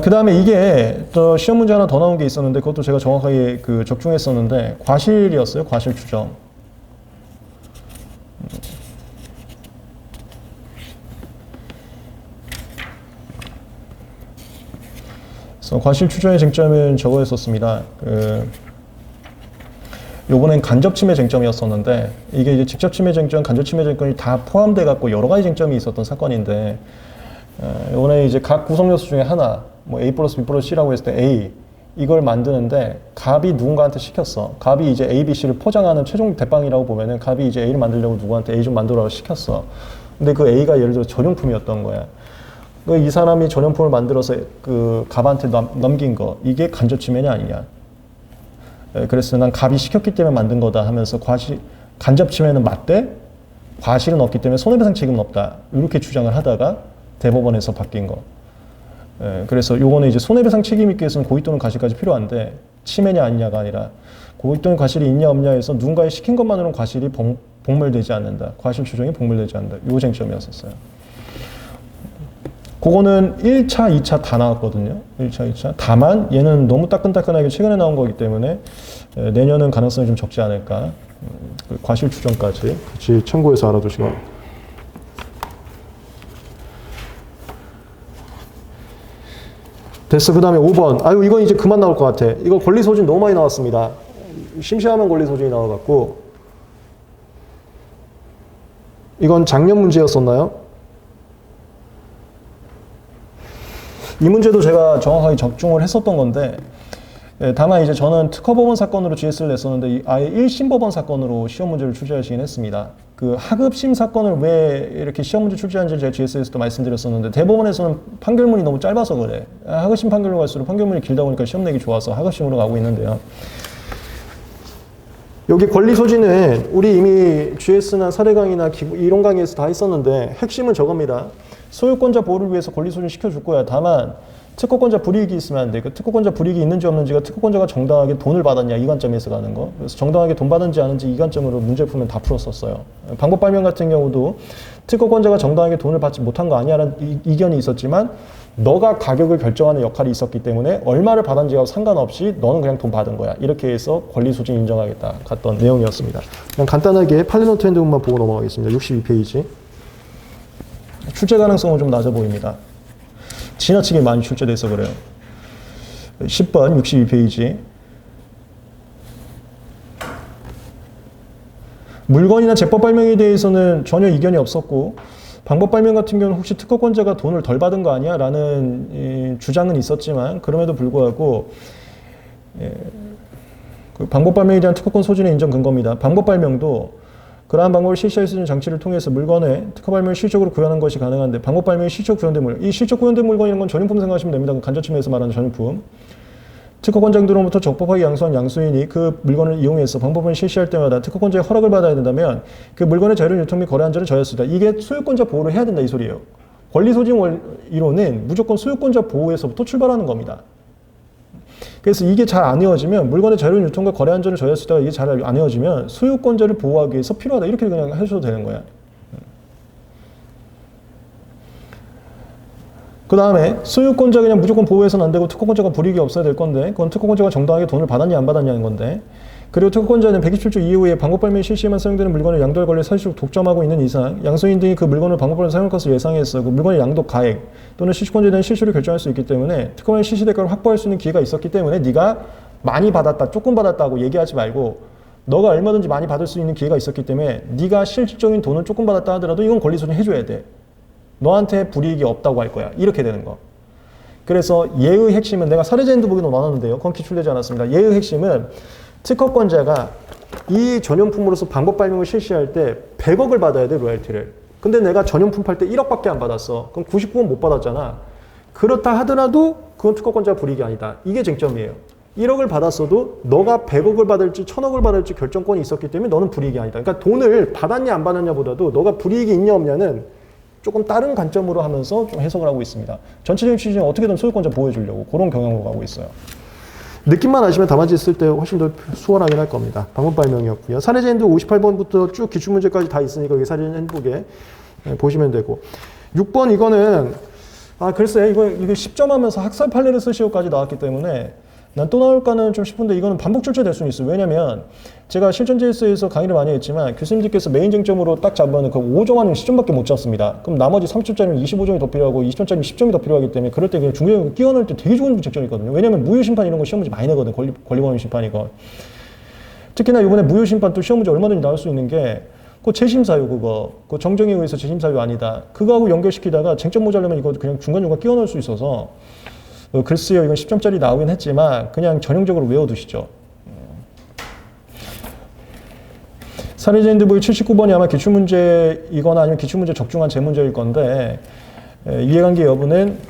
그 다음에 이게 또 시험 문제 하나 더 나온 게 있었는데 그것도 제가 정확하게 그 적중했었는데 과실이었어요. 과실 추정. 그래서 과실 추정의 쟁점은 저거였었습니다. 요번엔 간접 침해 쟁점이었었는데 이게 이제 직접 침해 쟁점, 간접 침해 쟁점이 다 포함돼 갖고 여러 가지 쟁점이 있었던 사건인데 요번에 이제 각 구성 요소 중에 하나, 뭐 A 플러스 B 플러스 C라고 했을 때 A 이걸 만드는데 갑이 누군가한테 시켰어. 갑이 이제 A, B, C를 포장하는 최종 대빵이라고 보면은 갑이 이제 A를 만들려고 누구한테 A 좀 만들어라고 시켰어. 근데 그 A가 예를 들어 전용품이었던 거야. 이 사람이 전용품을 만들어서 그 갑한테 넘긴 거 이게 간접 침해냐 아니냐. 그래서 난 갑이 시켰기 때문에 만든 거다 하면서 간접 침해는 맞대, 과실은 없기 때문에 손해배상 책임은 없다. 이렇게 주장을 하다가 대법원에서 바뀐 거. 그래서 요거는 이제 손해배상 책임 있기 위해서는 고의 또는 과실까지 필요한데 침해냐 아니냐가 아니라 고의 또는 과실이 있냐 없냐에서 누군가에 시킨 것만으로는 과실이 복물되지 않는다. 과실 추정이 복물되지 않는다. 요 쟁점이었었어요. 그거는 1차, 2차 다 나왔거든요. 1차, 2차. 다만 얘는 너무 따끈따끈하게 최근에 나온 거기 때문에 내년은 가능성이 좀 적지 않을까. 과실 추정까지 같이 참고해서 알아두시고. 됐어. 그 다음에 5번. 아유, 이건 이제 그만 나올 것 같아. 이거 권리소진 너무 많이 나왔습니다. 심심하면 권리소진이 나와갖고. 이건 작년 문제였었나요? 이 문제도 제가 정확하게 적중을 했었던 건데 다만 이제 저는 특허법원 사건으로 GS를 냈었는데 아예 1심 법원 사건으로 시험 문제를 출제하시긴 했습니다. 그 하급심 사건을 왜 이렇게 시험 문제 출제한지 제가 GS에서도 말씀드렸었는데 대법원에서는 판결문이 너무 짧아서 그래. 하급심 판결로 갈수록 판결문이 길다 보니까 시험 내기 좋아서 하급심으로 가고 있는데요. 여기 권리 소지는 우리 이미 GS나 사례 강의나 이론 강의에서 다 했었는데 핵심은 저겁니다. 소유권자 보호를 위해서 권리 소진 시켜줄 거야. 다만 특허권자 불이익이 있으면 안 돼. 그 특허권자 불이익이 있는지 없는지가 특허권자가 정당하게 돈을 받았냐 이 관점에서 가는 거. 그래서 정당하게 돈 받은지 아는지 이 관점으로 문제 풀면 다 풀었었어요. 방법 발명 같은 경우도 특허권자가 정당하게 돈을 받지 못한 거 아니야라는 이견이 있었지만 너가 가격을 결정하는 역할이 있었기 때문에 얼마를 받았는지와 상관없이 너는 그냥 돈 받은 거야. 이렇게 해서 권리 소진 인정하겠다 갔던 내용이었습니다. 그냥 간단하게 팔레노트 핸드북만 보고 넘어가겠습니다. 62페이지. 출제 가능성은 좀 낮아 보입니다. 지나치게 많이 출제돼서 그래요. 10번 62페이지. 물건이나 제법 발명에 대해서는 전혀 이견이 없었고 방법 발명 같은 경우는 혹시 특허권자가 돈을 덜 받은 거 아니야? 라는 주장은 있었지만 그럼에도 불구하고 그 방법 발명에 대한 특허권 소진의 인정 근거입니다. 방법 발명도 그러한 방법을 실시할 수 있는 장치를 통해서 물건의 특허 발명을 실적으로 구현하는 것이 가능한데 방법 발명이 실적 구현된 물건, 이 실적 구현된 물건이라는 건 전용품 생각하시면 됩니다. 간접 침해에서 말하는 전용품. 특허권자들로부터 적법하게 양수한 양수인이 그 물건을 이용해서 방법을 실시할 때마다 특허권자의 허락을 받아야 된다면 그 물건의 자율 유통 및 거래 안전을 저했습니다. 이게 소유권자 보호를 해야 된다 이 소리예요. 권리소진 이론은 무조건 소유권자 보호에서부터 출발하는 겁니다. 그래서 이게 잘 안 이어지면 물건의 자율 유통과 거래 안전을 저해했을 이게 잘 안 이어지면 소유권자를 보호하기 위해서 필요하다 이렇게 그냥 하셔도 되는 거야. 그 다음에 소유권자 그냥 무조건 보호해서는 안 되고 특허권자가 불이익이 없어야 될 건데 그건 특허권자가 정당하게 돈을 받았냐 안 받았냐는 건데 그리고 특허권자는 127조 이후에 방법 발명 실시에만 사용되는 물건을 양도할 권리를 사실적으로 독점하고 있는 이상 양소인 등이 그 물건을 방법 발명 사용할 것을 예상해서 그 물건의 양도 가액 또는 실시권자에 대한 실수를 결정할 수 있기 때문에 특허권의 실시 대가를 확보할 수 있는 기회가 있었기 때문에 네가 많이 받았다 조금 받았다고 얘기하지 말고 너가 얼마든지 많이 받을 수 있는 기회가 있었기 때문에 네가 실질적인 돈을 조금 받았다 하더라도 이건 권리소진 해줘야 돼. 너한테 불이익이 없다고 할 거야. 이렇게 되는 거. 그래서 예의 핵심은 내가 사례자 핸드북에도 나눴는데요. 그건 기출되지 않았습니다. 예의 핵심은 특허권자가 이 전용품으로서 방법 발명을 실시할 때 100억을 받아야 돼, 로열티를. 근데 내가 전용품 팔 때 1억밖에 안 받았어. 그럼 99원 못 받았잖아. 그렇다 하더라도 그건 특허권자 불이익이 아니다. 이게 쟁점이에요. 1억을 받았어도 너가 100억을 받을지 1000억을 받을지 결정권이 있었기 때문에 너는 불이익이 아니다. 그러니까 돈을 받았냐 안 받았냐보다도 너가 불이익이 있냐 없냐는 조금 다른 관점으로 하면서 좀 해석을 하고 있습니다. 전체적인 취지는 어떻게든 소유권자 보호해 주려고 그런 경향으로 가고 있어요. 느낌만 아시면 답안지 쓸 때 훨씬 더 수월하긴 할 겁니다. 방법 발명이었고요. 사례제 핸드 58번부터 쭉 기출문제까지 다 있으니까 여기 사례제 핸드북에 보시면 되고 6번 이거는 글쎄 이거 10점 하면서 학살 판례를 쓰시오까지 나왔기 때문에 난 또 나올까는 좀 싶은데 이거는 반복 출제될 수는 있어요. 왜냐면 제가 실전 JS에서 강의를 많이 했지만 교수님들께서 메인 쟁점으로 딱 잡으면 그 5점 아니면 10점밖에 못 잡습니다. 그럼 나머지 30점짜리는 25점이 더 필요하고 20점짜리는 10점이 더 필요하기 때문에 그럴 때 그냥 중요한 끼워넣을 때 되게 좋은 쟁점이거든요. 왜냐면 무효심판 이런 거 시험 문제 많이 내거든. 권리범위 심판 이거. 특히나 이번에 무효심판 또 시험 문제 얼마든지 나올 수 있는 게 그 재심사유 그 정정에 의해서 재심사유 아니다. 그거하고 연결시키다가 쟁점 모자라면 이거 그냥 중간중간 끼워넣을 수 있어서 글쎄요, 이건 10점짜리 나오긴 했지만 그냥 전형적으로 외워두시죠. 사례제 핸드북 79번이 아마 기출문제이거나 아니면 기출문제 적중한 재문제일 건데 이해관계 여부는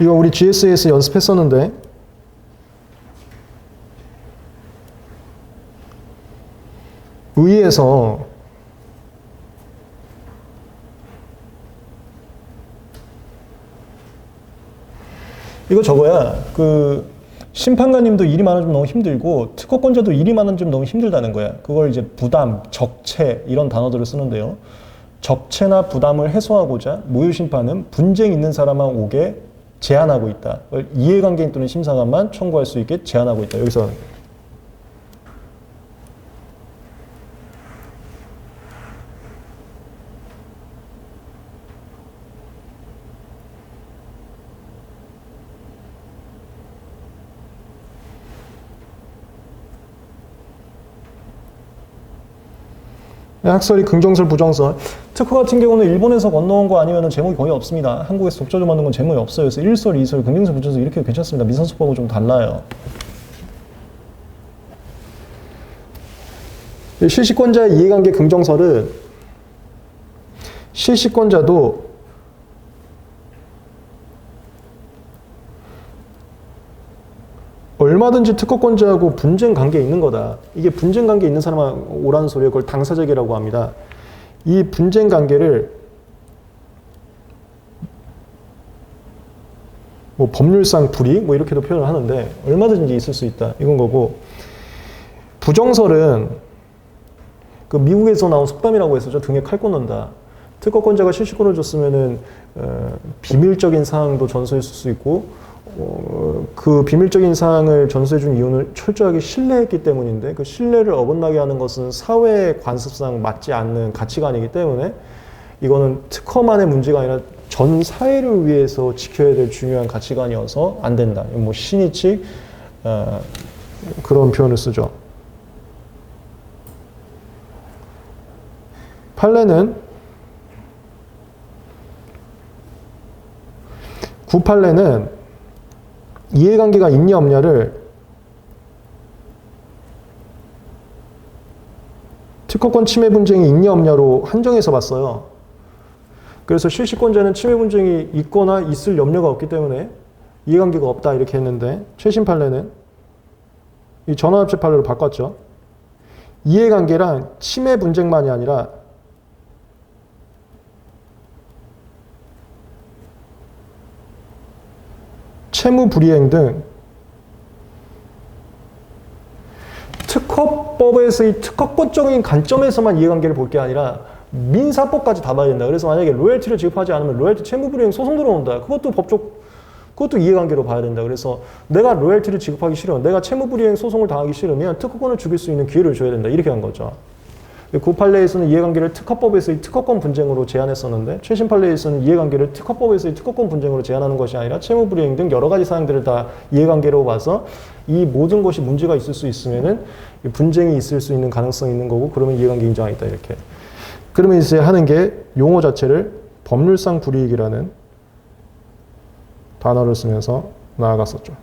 이거 우리 GS에서 연습했었는데 의의에서 이거 저거야. 그 심판관님도 일이 많아지면 너무 힘들고 특허권자도 일이 많아지면 너무 힘들다는 거야. 그걸 이제 부담, 적체 이런 단어들을 쓰는데요. 적체나 부담을 해소하고자 무효심판은 분쟁 있는 사람만 오게 제한하고 있다. 이해관계인 또는 심사관만 청구할 수 있게 제한하고 있다. 여기서 학설이 긍정설, 부정설. 특허 같은 경우는 일본에서 건너온 거 아니면 제목이 거의 없습니다. 한국에서 독자적으로 만든 건 제목이 없어요. 그래서 1설, 2설, 긍정설, 부정설 이렇게 괜찮습니다. 미산수법하고 좀 달라요. 실시권자의 이해관계 긍정설은 실시권자도 얼마든지 특허권자하고 분쟁 관계에 있는 거다. 이게 분쟁 관계에 있는 사람만 오라는 소리예요. 그걸 당사자계라고 합니다. 이 분쟁 관계를 뭐 법률상 불이익 뭐 이렇게도 표현을 하는데 얼마든지 있을 수 있다. 이건 거고 부정설은 그 미국에서 나온 속담이라고 해서 저 등에 칼 꽂는다. 특허권자가 실시권을 줬으면은 비밀적인 사항도 전수했을 수 있고 그 비밀적인 사항을 전수해준 이유는 철저하게 신뢰했기 때문인데 그 신뢰를 어긋나게 하는 것은 사회 관습상 맞지 않는 가치관이기 때문에 이거는 특허만의 문제가 아니라 전 사회를 위해서 지켜야 될 중요한 가치관이어서 안 된다. 뭐 신이치 그런 표현을 쓰죠. 판례는 구판례는 이해관계가 있냐 없냐를 특허권 침해 분쟁이 있냐 없냐로 한정해서 봤어요. 그래서 실시권자는 침해 분쟁이 있거나 있을 염려가 없기 때문에 이해관계가 없다 이렇게 했는데 최신 판례는 이 전환합체 판례로 바꿨죠. 이해관계란 침해 분쟁만이 아니라 채무 불이행 등 특허법에서의 특허권적인 관점에서만 이해관계를 볼 게 아니라 민사법까지 다 봐야 된다. 그래서 만약에 로열티를 지급하지 않으면 로열티 채무 불이행 소송 들어온다. 그것도 이해관계로 봐야 된다. 그래서 내가 로열티를 지급하기 싫어. 내가 채무 불이행 소송을 당하기 싫으면 특허권을 죽일 수 있는 기회를 줘야 된다. 이렇게 한 거죠. 그 판례에서는 이해관계를 특허법에서의 특허권 분쟁으로 제한했었는데 최신 판례에서는 이해관계를 특허법에서의 특허권 분쟁으로 제한하는 것이 아니라 채무불이행 등 여러 가지 사항들을 다 이해관계로 봐서 이 모든 것이 문제가 있을 수 있으면은 분쟁이 있을 수 있는 가능성이 있는 거고 그러면 이해관계 인정하겠다 이렇게. 그러면 이제 하는 게 용어 자체를 법률상 불이익이라는 단어를 쓰면서 나아갔었죠.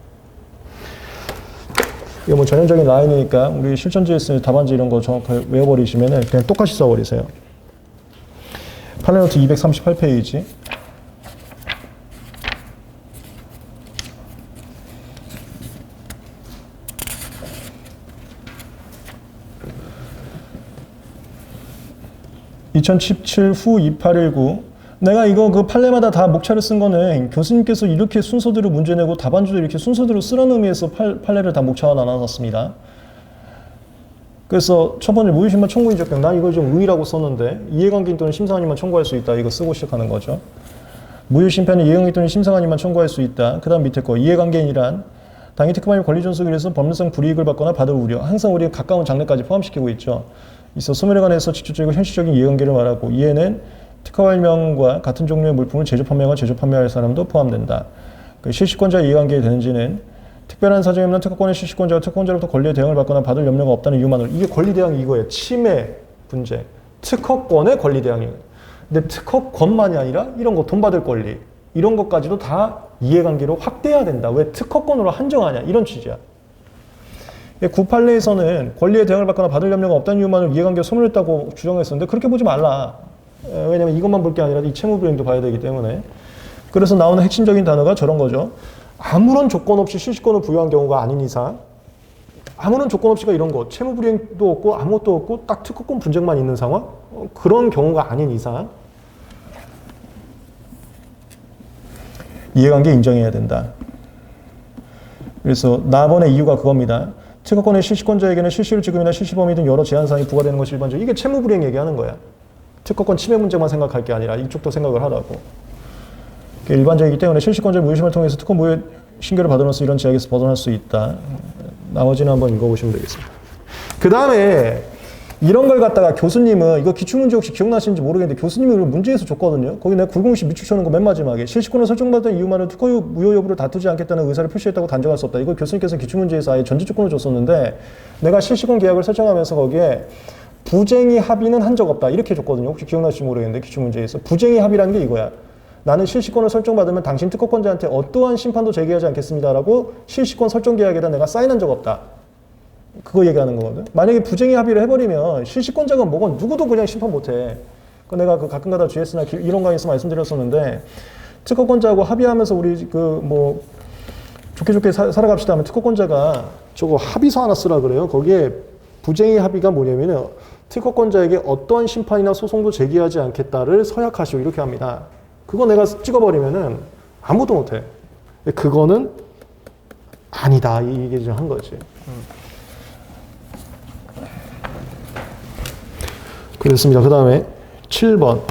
이거 뭐 전형적인 라인이니까 우리 실전 JS 답안지 이런 거 정확하게 외워버리시면은 그냥 똑같이 써버리세요. 팔레노트 238페이지. (2017) 후 2819 내가 이거 그 판례마다 다 목차를 쓴 거는 교수님께서 이렇게 순서대로 문제 내고 답안지도 이렇게 순서대로 쓰라는 의미에서 판례를 다 목차와 나눠놨습니다. 그래서 첫 번째 무효심판 청구인 적격 난 이걸 좀 의의라고 썼는데 이해관계인 또는 심사관님만 청구할 수 있다. 이거 쓰고 시작하는 거죠. 무효심판은 이해관계인 또는 심사관님만 청구할 수 있다. 그 다음 밑에 거 이해관계인이란 당해 특검의 권리존속에 의해서 법률상 불이익을 받거나 받을 우려 항상 우리 가까운 장래까지 포함시키고 있죠. 있어 소멸에 관해서 직접적이고 현실적인 이해관계를 말하고 이해는 특허발명과 같은 종류의 물품을 제조 판매하고 제조 판매할 사람도 포함된다. 그 실시권자의 이해관계에 되는지는 특별한 사정이 없는 특허권의 실시권자가 특허권자로부터 권리의 대응을 받거나 받을 염려가 없다는 이유만으로 이게 권리대항이 이거예요. 침해 분쟁. 특허권의 권리대항이에요. 근데 특허권만이 아니라 이런 거 돈 받을 권리 이런 것까지도 다 이해관계로 확대해야 된다. 왜 특허권으로 한정하냐 이런 취지야. 구판례에서는 권리의 대응을 받거나 받을 염려가 없다는 이유만으로 이해관계가 소멸했다고 주장했었는데 그렇게 보지 말라. 왜냐면 이것만 볼 게 아니라 이 채무불이행도 봐야 되기 때문에. 그래서 나오는 핵심적인 단어가 저런 거죠. 아무런 조건 없이 실시권을 부여한 경우가 아닌 이상 아무런 조건 없이가 이런 거 채무불이행도 없고 아무것도 없고 딱 특허권 분쟁만 있는 상황 그런 경우가 아닌 이상 이해관계 인정해야 된다. 그래서 나번의 이유가 그겁니다. 특허권의 실시권자에게는 실시를 지급이나 실시범위 등 여러 제한사항이 부과되는 것이 일반적. 이게 채무불이행 얘기하는 거야. 특허권 침해 문제만 생각할 게 아니라 이쪽도 생각을 하라고. 일반적이기 때문에 실시권자의 무효심을 통해서 특허 무효 신고를 받으면서 이런 제약에서 벗어날 수 있다. 나머지는 한번 읽어보시면 되겠습니다. 그 다음에 이런 걸 갖다가 교수님은 이거 기출문제 혹시 기억나시는지 모르겠는데 교수님이 이걸 문제에서 줬거든요. 거기 내가 굴공시 밑줄 쳐는 거 맨 마지막에 실시권을 설정받은 이유만으로 특허 무효 여부를 다투지 않겠다는 의사를 표시했다고 단정할 수 없다. 이거 교수님께서 기출문제에서 아예 전제 조건을 줬었는데 내가 실시권 계약을 설정하면서 거기에 부쟁의 합의는 한 적 없다. 이렇게 줬거든요. 혹시 기억나실지 모르겠는데 기출문제에서 부쟁의 합의라는 게 이거야. 나는 실시권을 설정받으면 당신 특허권자한테 어떠한 심판도 제기하지 않겠습니다라고 실시권 설정 계약에다 내가 사인한 적 없다. 그거 얘기하는 거거든. 만약에 부쟁의 합의를 해버리면 실시권자가 뭐건 누구도 그냥 심판 못해. 그 내가 그 가끔가다 GS나 이런 강의에서 말씀드렸었는데 특허권자하고 합의하면서 우리 그 뭐 좋게 살아갑시다 하면 특허권자가 저거 합의서 하나 쓰라 그래요. 거기에 부쟁의 합의가 뭐냐면은 특허권자에게 어떠한 심판이나 소송도 제기하지 않겠다를 서약하시오 이렇게 합니다. 그거 내가 찍어버리면은 아무도 못해. 그거는 아니다 이게 좀 한 거지. 그렇습니다. 그 다음에 7번.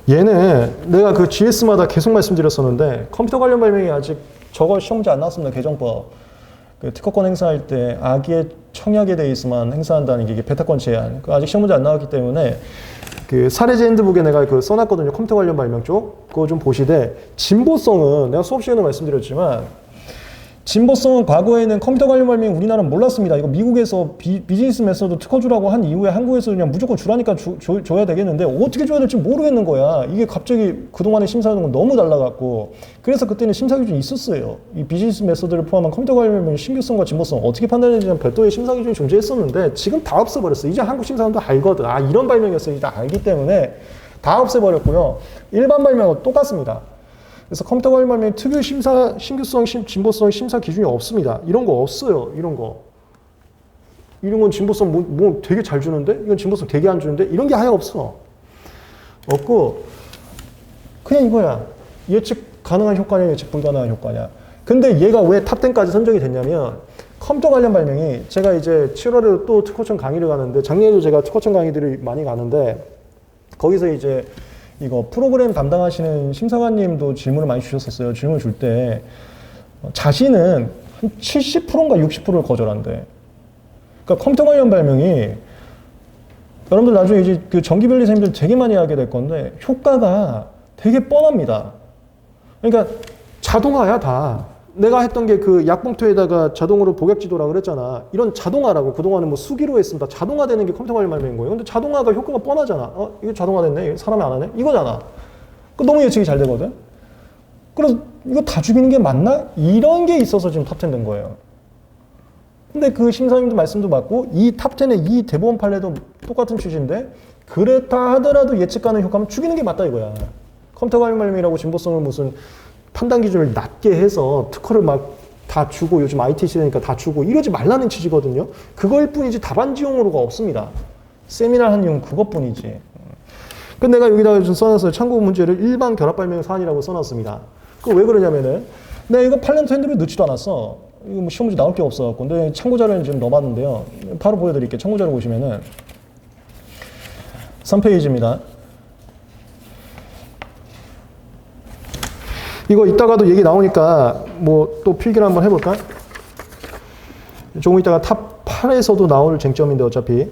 얘는 내가 그 GS마다 계속 말씀드렸었는데 컴퓨터 관련 발명이 아직 저거 시험 문제 안 나왔습니다. 개정법. 그 특허권 행사할 때 악의 청약에 대해서만 행사한다는 게 이게 배타권 제한. 아직 시험 문제 안 나왔기 때문에 그 사례제 핸드북에 내가 그 써놨거든요. 컴퓨터 관련 발명 쪽. 그거 좀 보시되 진보성은 내가 수업 시간에 말씀드렸지만 진보성은 과거에는 컴퓨터 관련 발명 우리나라는 몰랐습니다. 이거 미국에서 비즈니스 메서드 특허 주라고 한 이후에 한국에서 그냥 무조건 주라니까 줘야 되겠는데 어떻게 줘야 될지 모르겠는 거야. 이게 갑자기 그동안에 심사하는 건 너무 달라갖고 그래서 그때는 심사 기준이 있었어요. 이 비즈니스 메서드를 포함한 컴퓨터 관련 발명 신규성과 진보성 어떻게 판단해야 별도의 심사 기준이 존재했었는데 지금 다 없애버렸어. 이제 한국 심사관도 알거든. 아 이런 발명이었어. 이제 알기 때문에 다 없애버렸고요. 일반 발명은 똑같습니다. 그래서 컴퓨터 관련 발명 특유 심사, 신규성, 진보성 심사 기준이 없습니다. 이런 거 없어요. 이런 거. 이런 건 진보성 뭐 되게 잘 주는데? 이건 진보성 되게 안 주는데? 이런 게 아예 없어. 없고 그냥 이거야. 예측 가능한 효과냐, 예측 불가능한 효과냐. 근데 얘가 왜 탑10까지 선정이 됐냐면 컴퓨터 관련 발명이 제가 이제 7월에 또 특허청 강의를 가는데 작년에도 제가 특허청 강의들을 많이 가는데 거기서 이제 이거 프로그램 담당하시는 심사관님도 질문을 많이 주셨었어요. 질문을 줄 때 자신은 한 70%인가 60%를 거절한대. 그러니까 컴퓨터 관련 발명이 여러분들 나중에 이제 그 전기변리사님들 되게 많이 하게 될 건데 효과가 되게 뻔합니다. 그러니까 자동화야 다. 내가 했던 게 그 약봉투에다가 자동으로 복약지도라 그랬잖아. 이런 자동화라고 그동안은 뭐 수기로 했습니다. 자동화되는 게 컴퓨터 관련 발명인 거예요. 근데 자동화가 효과가 뻔하잖아. 이거 자동화됐네. 사람이 안 하네. 이거잖아. 너무 예측이 잘 되거든. 그래서 이거 다 죽이는 게 맞나? 이런 게 있어서 지금 탑10 된 거예요. 근데 그 심사님도 말씀도 맞고 이 탑10의 이 대법원 판례도 똑같은 취지인데 그렇다 하더라도 예측 가능 효과는 죽이는 게 맞다 이거야. 컴퓨터 관련 발명이라고 진보성을 무슨 판단 기준을 낮게 해서 특허를 막 다 주고 요즘 IT 시대니까 다 주고 이러지 말라는 취지거든요. 그걸 뿐이지 답안지용으로가 없습니다. 세미나 한 이유는 그것뿐이지. 근데 내가 여기다가 좀 써놨어요. 참고 문제를 일반 결합 발명 사안이라고 써놨습니다. 그 왜 그러냐면은 내가 이거 8년 핸드를 넣지도 않았어. 이거 뭐 시험 문제 나올 게 없어갖고. 근데 참고 자료는 지금 넣어봤는데요. 바로 보여드릴게요. 참고 자료 보시면은 3페이지입니다. 이거 이따가도 얘기 나오니까 뭐 또 필기를 한번 해볼까? 조금 이따가 탑 8에서도 나올 쟁점인데 어차피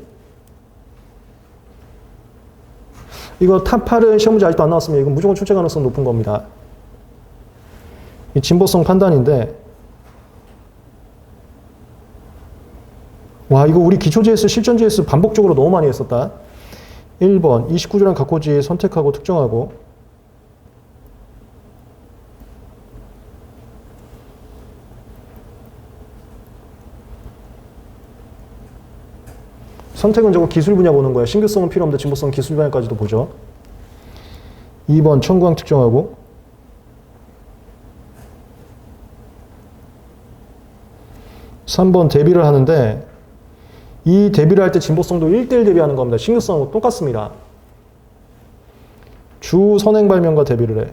이거 탑 8은 시험 문제 아직도 안 나왔습니다. 이건 무조건 출제 가능성 높은 겁니다. 이 진보성 판단인데 와 이거 우리 기초JS, 실전JS 반복적으로 너무 많이 했었다. 1번 29조랑 각호지 선택하고 특정하고 선택은 저거 기술 분야 보는 거야. 신규성은 필요 없는데 진보성 기술 분야까지도 보죠. 2번 청구항 특정하고 3번 대비를 하는데 이 대비를 할 때 진보성도 1대1 대비하는 겁니다. 신규성하고 똑같습니다. 주 선행 발명과 대비를 해.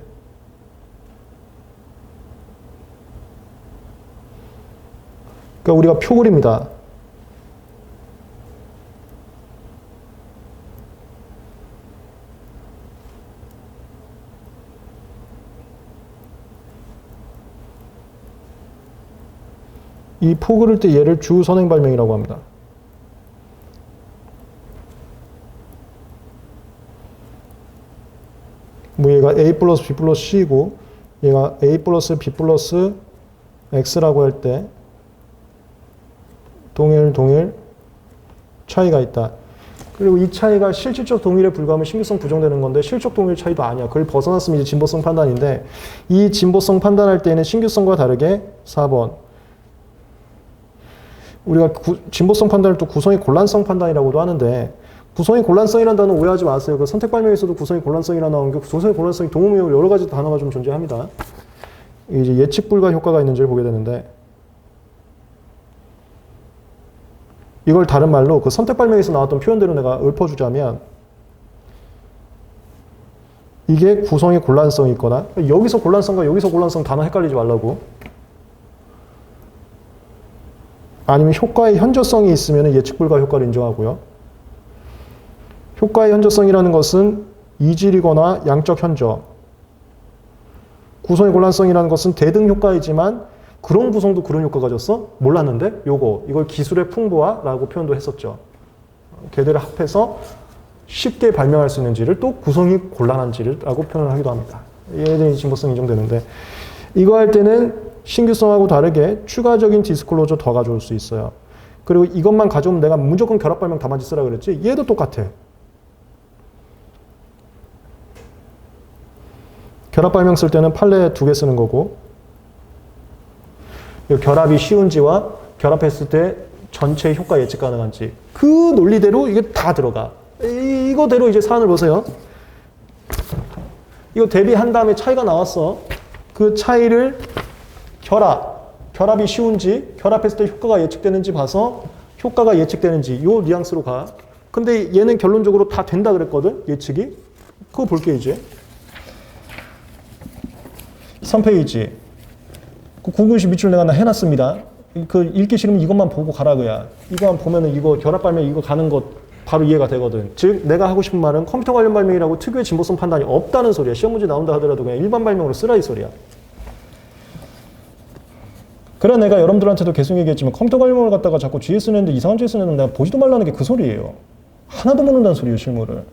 그러니까 우리가 표 그립니다. 이 포 그릴 때 얘를 주 선행 발명이라고 합니다. 뭐 얘가 A 플러스 B 플러스 C이고 얘가 A 플러스 B 플러스 X라고 할 때 동일 차이가 있다. 그리고 이 차이가 실질적 동일에 불과하면 신규성 부정되는 건데 실적 동일 차이도 아니야. 그걸 벗어났으면 이제 진보성 판단인데 이 진보성 판단할 때는 신규성과 다르게 4번 우리가 진보성 판단을 또 구성의 곤란성 판단이라고도 하는데 구성의 곤란성이라는 단어 오해하지 마세요. 그 선택 발명에서도 구성의 곤란성이라 나오는 게 구성의 곤란성이 동음이고 여러 가지 단어가 좀 존재합니다. 이제 예측 불가 효과가 있는지를 보게 되는데 이걸 다른 말로 그 선택 발명에서 나왔던 표현대로 내가 읊어주자면 이게 구성의 곤란성이 있거나 여기서 곤란성과 여기서 곤란성 단어 헷갈리지 말라고 아니면 효과의 현저성이 있으면 예측 불가 효과를 인정하고요. 효과의 현저성이라는 것은 이질이거나 양적 현저. 구성의 곤란성이라는 것은 대등 효과이지만 그런 구성도 그런 효과가 졌어? 몰랐는데? 이걸 기술의 풍부화라고 표현도 했었죠. 걔들을 합해서 쉽게 발명할 수 있는지를 또 구성이 곤란한지라고 표현을 하기도 합니다. 얘네들이 진보성 인정되는데 이거 할 때는 신규성하고 다르게 추가적인 디스클로저 더 가져올 수 있어요. 그리고 이것만 가져오면 내가 무조건 결합 발명 다만지 쓰라 그랬지? 얘도 똑같아. 결합 발명 쓸 때는 판례 2개 쓰는 거고 결합이 쉬운지와 결합했을 때 전체 효과 예측 가능한지 그 논리대로 이게 다 들어가. 이거대로 이제 사안을 보세요. 이거 대비한 다음에 차이가 나왔어. 그 차이를 결합이 쉬운지 결합했을 때 효과가 예측되는지 봐서 효과가 예측되는지 요 뉘앙스로 가. 근데 얘는 결론적으로 다 된다 그랬거든 예측이. 그거 볼게 이제. 3페이지. 구분식 밑줄 내가 해놨습니다. 그 읽기 싫으면 이것만 보고 가라 그야. 이거만 보면은 이거 결합 발명 이거 가는 것 바로 이해가 되거든. 즉 내가 하고 싶은 말은 컴퓨터 관련 발명이라고 특유의 진보성 판단이 없다는 소리야. 시험 문제 나온다 하더라도 그냥 일반 발명으로 쓰라 이 소리야. 그래 내가 여러분들한테도 계속 얘기했지만 컴퓨터 관련을 갖다가 자꾸 GS 내는데 이상한 GS 내는 내가 보지도 말라는 게 그 소리예요. 하나도 모른다는 소리예요 실무를.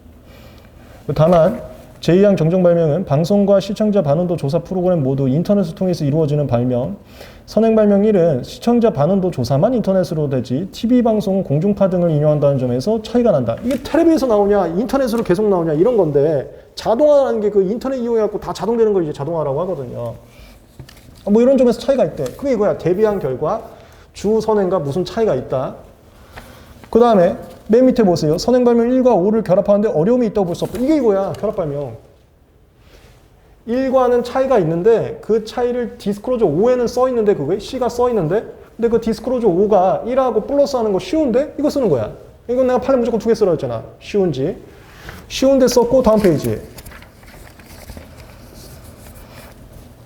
다만 제2항 정정 발명은 방송과 시청자 반응도 조사 프로그램 모두 인터넷을 통해서 이루어지는 발명. 선행 발명 1은 시청자 반응도 조사만 인터넷으로 되지 TV 방송은 공중파 등을 인용한다는 점에서 차이가 난다. 이게 텔레비에서 나오냐 인터넷으로 계속 나오냐 이런 건데 자동화라는 게 그 인터넷 이용해갖고 다 자동되는 걸 이제 자동화라고 하거든요. 뭐 이런 점에서 차이가 있대. 그게 이거야. 대비한 결과 주 선행과 무슨 차이가 있다. 그 다음에 맨 밑에 보세요. 선행 발명 1과 5를 결합하는데 어려움이 있다고 볼 수 없다. 이게 이거야. 결합 발명. 1과는 차이가 있는데 그 차이를 디스크로저 5에는 써 있는데 그게 C가 써 있는데 근데 그 디스크로저 5가 1하고 플러스 하는 거 쉬운데 이거 쓰는 거야. 이건 내가 판례 무조건 2개 쓰라고 했잖아. 쉬운지. 쉬운데 썼고 다음 페이지.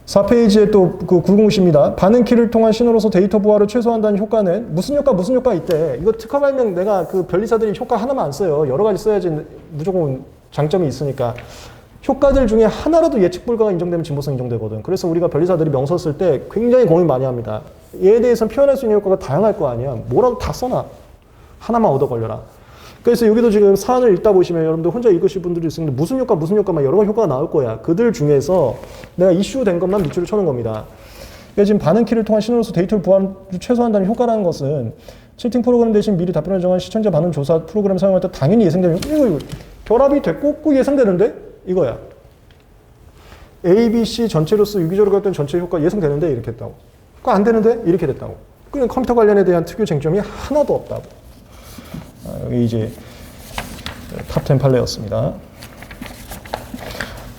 4페이지에 또 그 굵은글씨입니다. 반응키를 통한 신호로서 데이터 부하를 최소화한다는 효과는 무슨 효과 있대. 이거 특허 발명 내가 그 변리사들이 효과 하나만 안 써요. 여러 가지 써야지 무조건 장점이 있으니까. 효과들 중에 하나라도 예측 불가가 인정되면 진보성 인정되거든. 그래서 우리가 변리사들이 명서 쓸 때 굉장히 고민 많이 합니다. 얘에 대해서는 표현할 수 있는 효과가 다양할 거 아니야. 뭐라도 다 써놔. 하나만 얻어 걸려라. 그래서 여기도 지금 사안을 읽다 보시면 여러분들 혼자 읽으실 분들이 있으면 무슨 효과만 여러 가지 효과가 나올 거야. 그들 중에서 내가 이슈된 것만 밑줄을 쳐놓은 겁니다. 그러니까 지금 반응키를 통한 신호로서 데이터를 부하를 최소화한다는 효과라는 것은 채팅 프로그램 대신 미리 답변을 정한 시청자 반응 조사 프로그램을 사용할 때 당연히 예상되는 이거 결합이 됐고 꼭 예상되는데 이거야. A, B, C 전체로서 유기적으로 갔던 전체 효과 예상되는데 이렇게 했다고. 그거 안 되는데 이렇게 됐다고. 그냥 컴퓨터 관련에 대한 특유 쟁점이 하나도 없다고. 여기 이제 탑10 판례였습니다.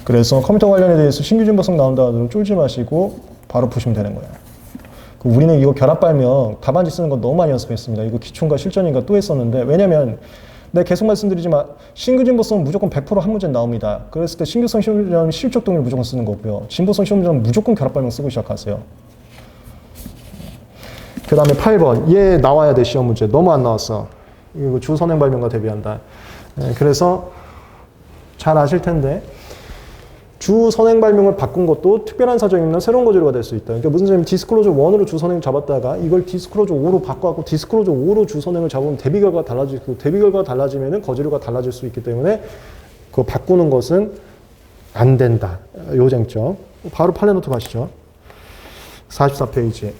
그래서 컴퓨터 관련에 대해서 신규 진보성 나온다 하더라도 쫄지 마시고 바로 푸시면 되는 거예요. 우리는 이거 결합 발명 답안지 쓰는 거 너무 많이 연습했습니다. 이거 기초인가 실전인가 또 했었는데 왜냐면 내가 계속 말씀드리지만 신규 진보성은 무조건 100% 한 문제는 나옵니다. 그랬을 때 신규성 시험은 실적 동일 무조건 쓰는 거고요. 진보성 시험은 무조건 결합 발명 쓰고 시작하세요. 그 다음에 8번 얘 나와야 돼 시험 문제. 너무 안 나왔어. 이거 주 선행 발명과 대비한다. 그래서 잘 아실 텐데 주 선행 발명을 바꾼 것도 특별한 사정이 있는 새로운 거제로가 될 수 있다. 그러니까 무슨 점이면 디스크로저 1으로 주 선행을 잡았다가 이걸 디스크로저 5로 바꿔갖고 디스크로저 5로 주 선행을 잡으면 대비 결과가 달라지고 대비 결과가 달라지면은 거제로가 달라질 수 있기 때문에 그거 바꾸는 것은 안 된다. 요 쟁점. 바로 판례 노트 가시죠. 44페이지.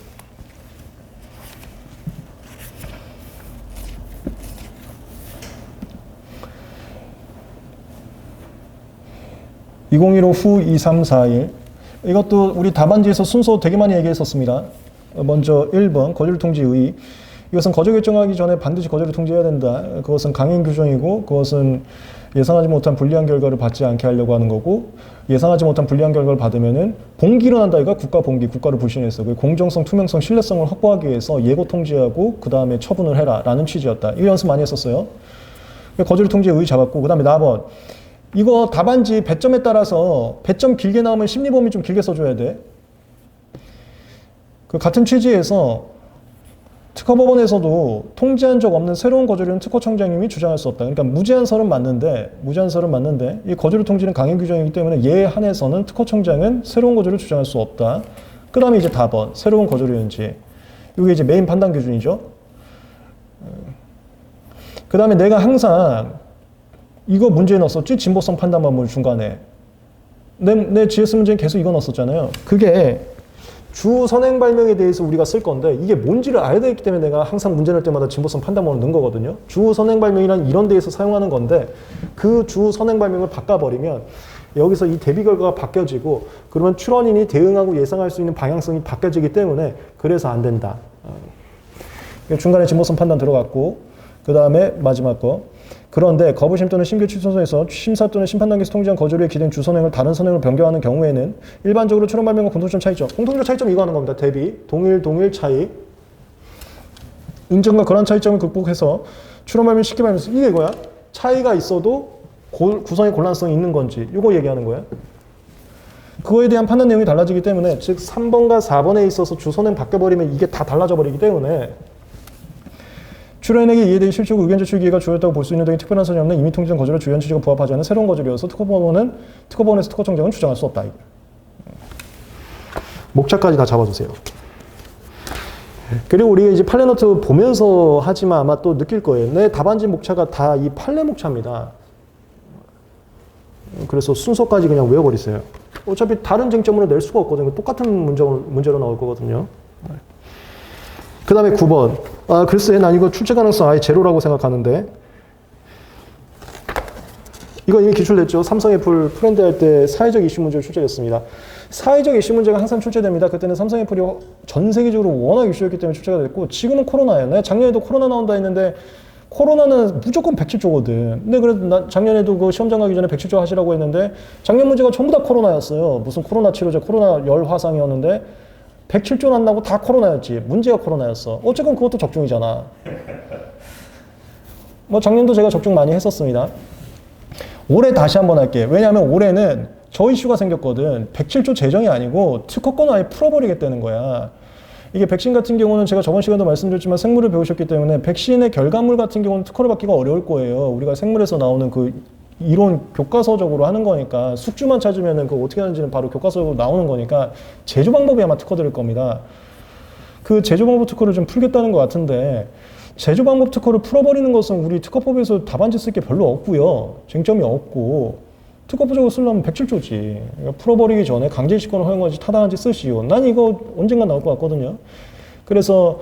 (2015) 후 2, 3, 4일 이것도 우리 답안지에서 순서 되게 많이 얘기했었습니다. 먼저 1번 거절 통지 의의. 이것은 거절 결정하기 전에 반드시 거절을 통지해야 된다. 그것은 강행 규정이고 그것은 예상하지 못한 불리한 결과를 받지 않게 하려고 하는 거고 예상하지 못한 불리한 결과를 받으면은 봉기를 한다. 이거 국가 봉기, 국가를 불신해서 공정성, 투명성, 신뢰성을 확보하기 위해서 예고 통지하고 그 다음에 처분을 해라라는 취지였다. 이거 연습 많이 했었어요. 거절 통지 의의 잡았고 그 다음에 4번. 이거 답안지 배점에 따라서 배점 길게 나오면 심리 범위 좀 길게 써줘야 돼. 그 같은 취지에서 특허법원에서도 통지한 적 없는 새로운 거절은 특허청장님이 주장할 수 없다. 그러니까 무제한설은 맞는데 이 거절 통지는 강행 규정이기 때문에 얘에 한해서는 특허청장은 새로운 거절을 주장할 수 없다. 그 다음에 이제 4번 새로운 거절이었는지 이게 이제 메인 판단 기준이죠. 그 다음에 내가 항상 이거 문제에 넣었었지? 진보성 판단 방법을 중간에. 내 GS 문제는 계속 이거 넣었었잖아요. 그게 주 선행 발명에 대해서 우리가 쓸 건데 이게 뭔지를 알아야 되기 때문에 내가 항상 문제 낼 때마다 진보성 판단 방법을 넣은 거거든요. 주 선행 발명이란 이런 데에서 사용하는 건데 그 주 선행 발명을 바꿔버리면 여기서 이 대비 결과가 바뀌어지고 그러면 출원인이 대응하고 예상할 수 있는 방향성이 바뀌어지기 때문에 그래서 안 된다. 중간에 진보성 판단 들어갔고 그 다음에 마지막 거. 그런데 거부심 또는 심교 취소에서 심사 또는 심판 단계에서 통지한 거절에 기댄 주선행을 다른 선행으로 변경하는 경우에는 일반적으로 출원 발명과 공통점 차이점. 공통점 차이점 이거 하는 겁니다. 대비, 동일 차이. 인정과 그런 차이점을 극복해서 출원 발명 쉽게 발명해서 이게 이거야. 차이가 있어도 구성의 곤란성이 있는 건지 이거 얘기하는 거야. 그거에 대한 판단 내용이 달라지기 때문에 즉 3번과 4번에 있어서 주선행 바뀌어버리면 이게 다 달라져 버리기 때문에 출원인에게 이에 대해 실질적 의견 제출 기회가 주어졌다고 볼 수 있는 등의 특별한 사정이 없는 이미 통지된 거절의 주요한 취지가 부합하지 않은 새로운 거절이어서 특허법원에서 특허청장은 주장할 수 없다. 목차까지 다 잡아주세요. 그리고 우리가 이제 판례 노트 보면서 하지만 아마 또 느낄 거예요. 내 답안지 목차가 다 이 판례 목차입니다. 그래서 순서까지 그냥 외워버리세요. 어차피 다른 쟁점으로 낼 수가 없거든요. 똑같은 문제로 나올 거거든요. 그 다음에 9번. 글쎄, 난 이거 출제 가능성 아예 제로라고 생각하는데. 이건 이미 기출됐죠. 삼성 애플 프렌드 할 때 사회적 이슈 문제를 출제했습니다. 사회적 이슈 문제가 항상 출제됩니다. 그때는 삼성 애플이 전 세계적으로 워낙 이슈였기 때문에 출제가 됐고, 지금은 코로나예요. 내가 작년에도 코로나 나온다 했는데 코로나는 무조건 107조거든. 근데 그래도 나 작년에도 그 시험장 가기 전에 107조 하시라고 했는데 작년 문제가 전부 다 코로나였어요. 무슨 코로나 치료제, 코로나 열 화상이었는데 107조 난다고 다 코로나였지. 문제가 코로나였어. 어쨌건 그것도 적중이잖아. 뭐 작년도 제가 적중 많이 했었습니다. 올해 다시 한번 할게. 왜냐하면 올해는 저 이슈가 생겼거든. 107조 재정이 아니고 특허권을 아예 풀어버리겠다는 거야. 이게 백신 같은 경우는 제가 저번 시간에도 말씀드렸지만 생물을 배우셨기 때문에 백신의 결과물 같은 경우는 특허를 받기가 어려울 거예요. 우리가 생물에서 나오는 그 이론 교과서적으로 하는 거니까 숙주만 찾으면은 그거 어떻게 하는지는 바로 교과서적으로 나오는 거니까 제조 방법이 아마 특허될 겁니다. 그 제조 방법 특허를 좀 풀겠다는 것 같은데 제조 방법 특허를 풀어버리는 것은 우리 특허법에서 답안지 쓸 게 별로 없고요. 쟁점이 없고 특허법적으로 쓰려면 107조지. 그러니까 풀어버리기 전에 강제시권을 허용하지 타당한지 쓰시오. 난 이거 언젠가 나올 것 같거든요. 그래서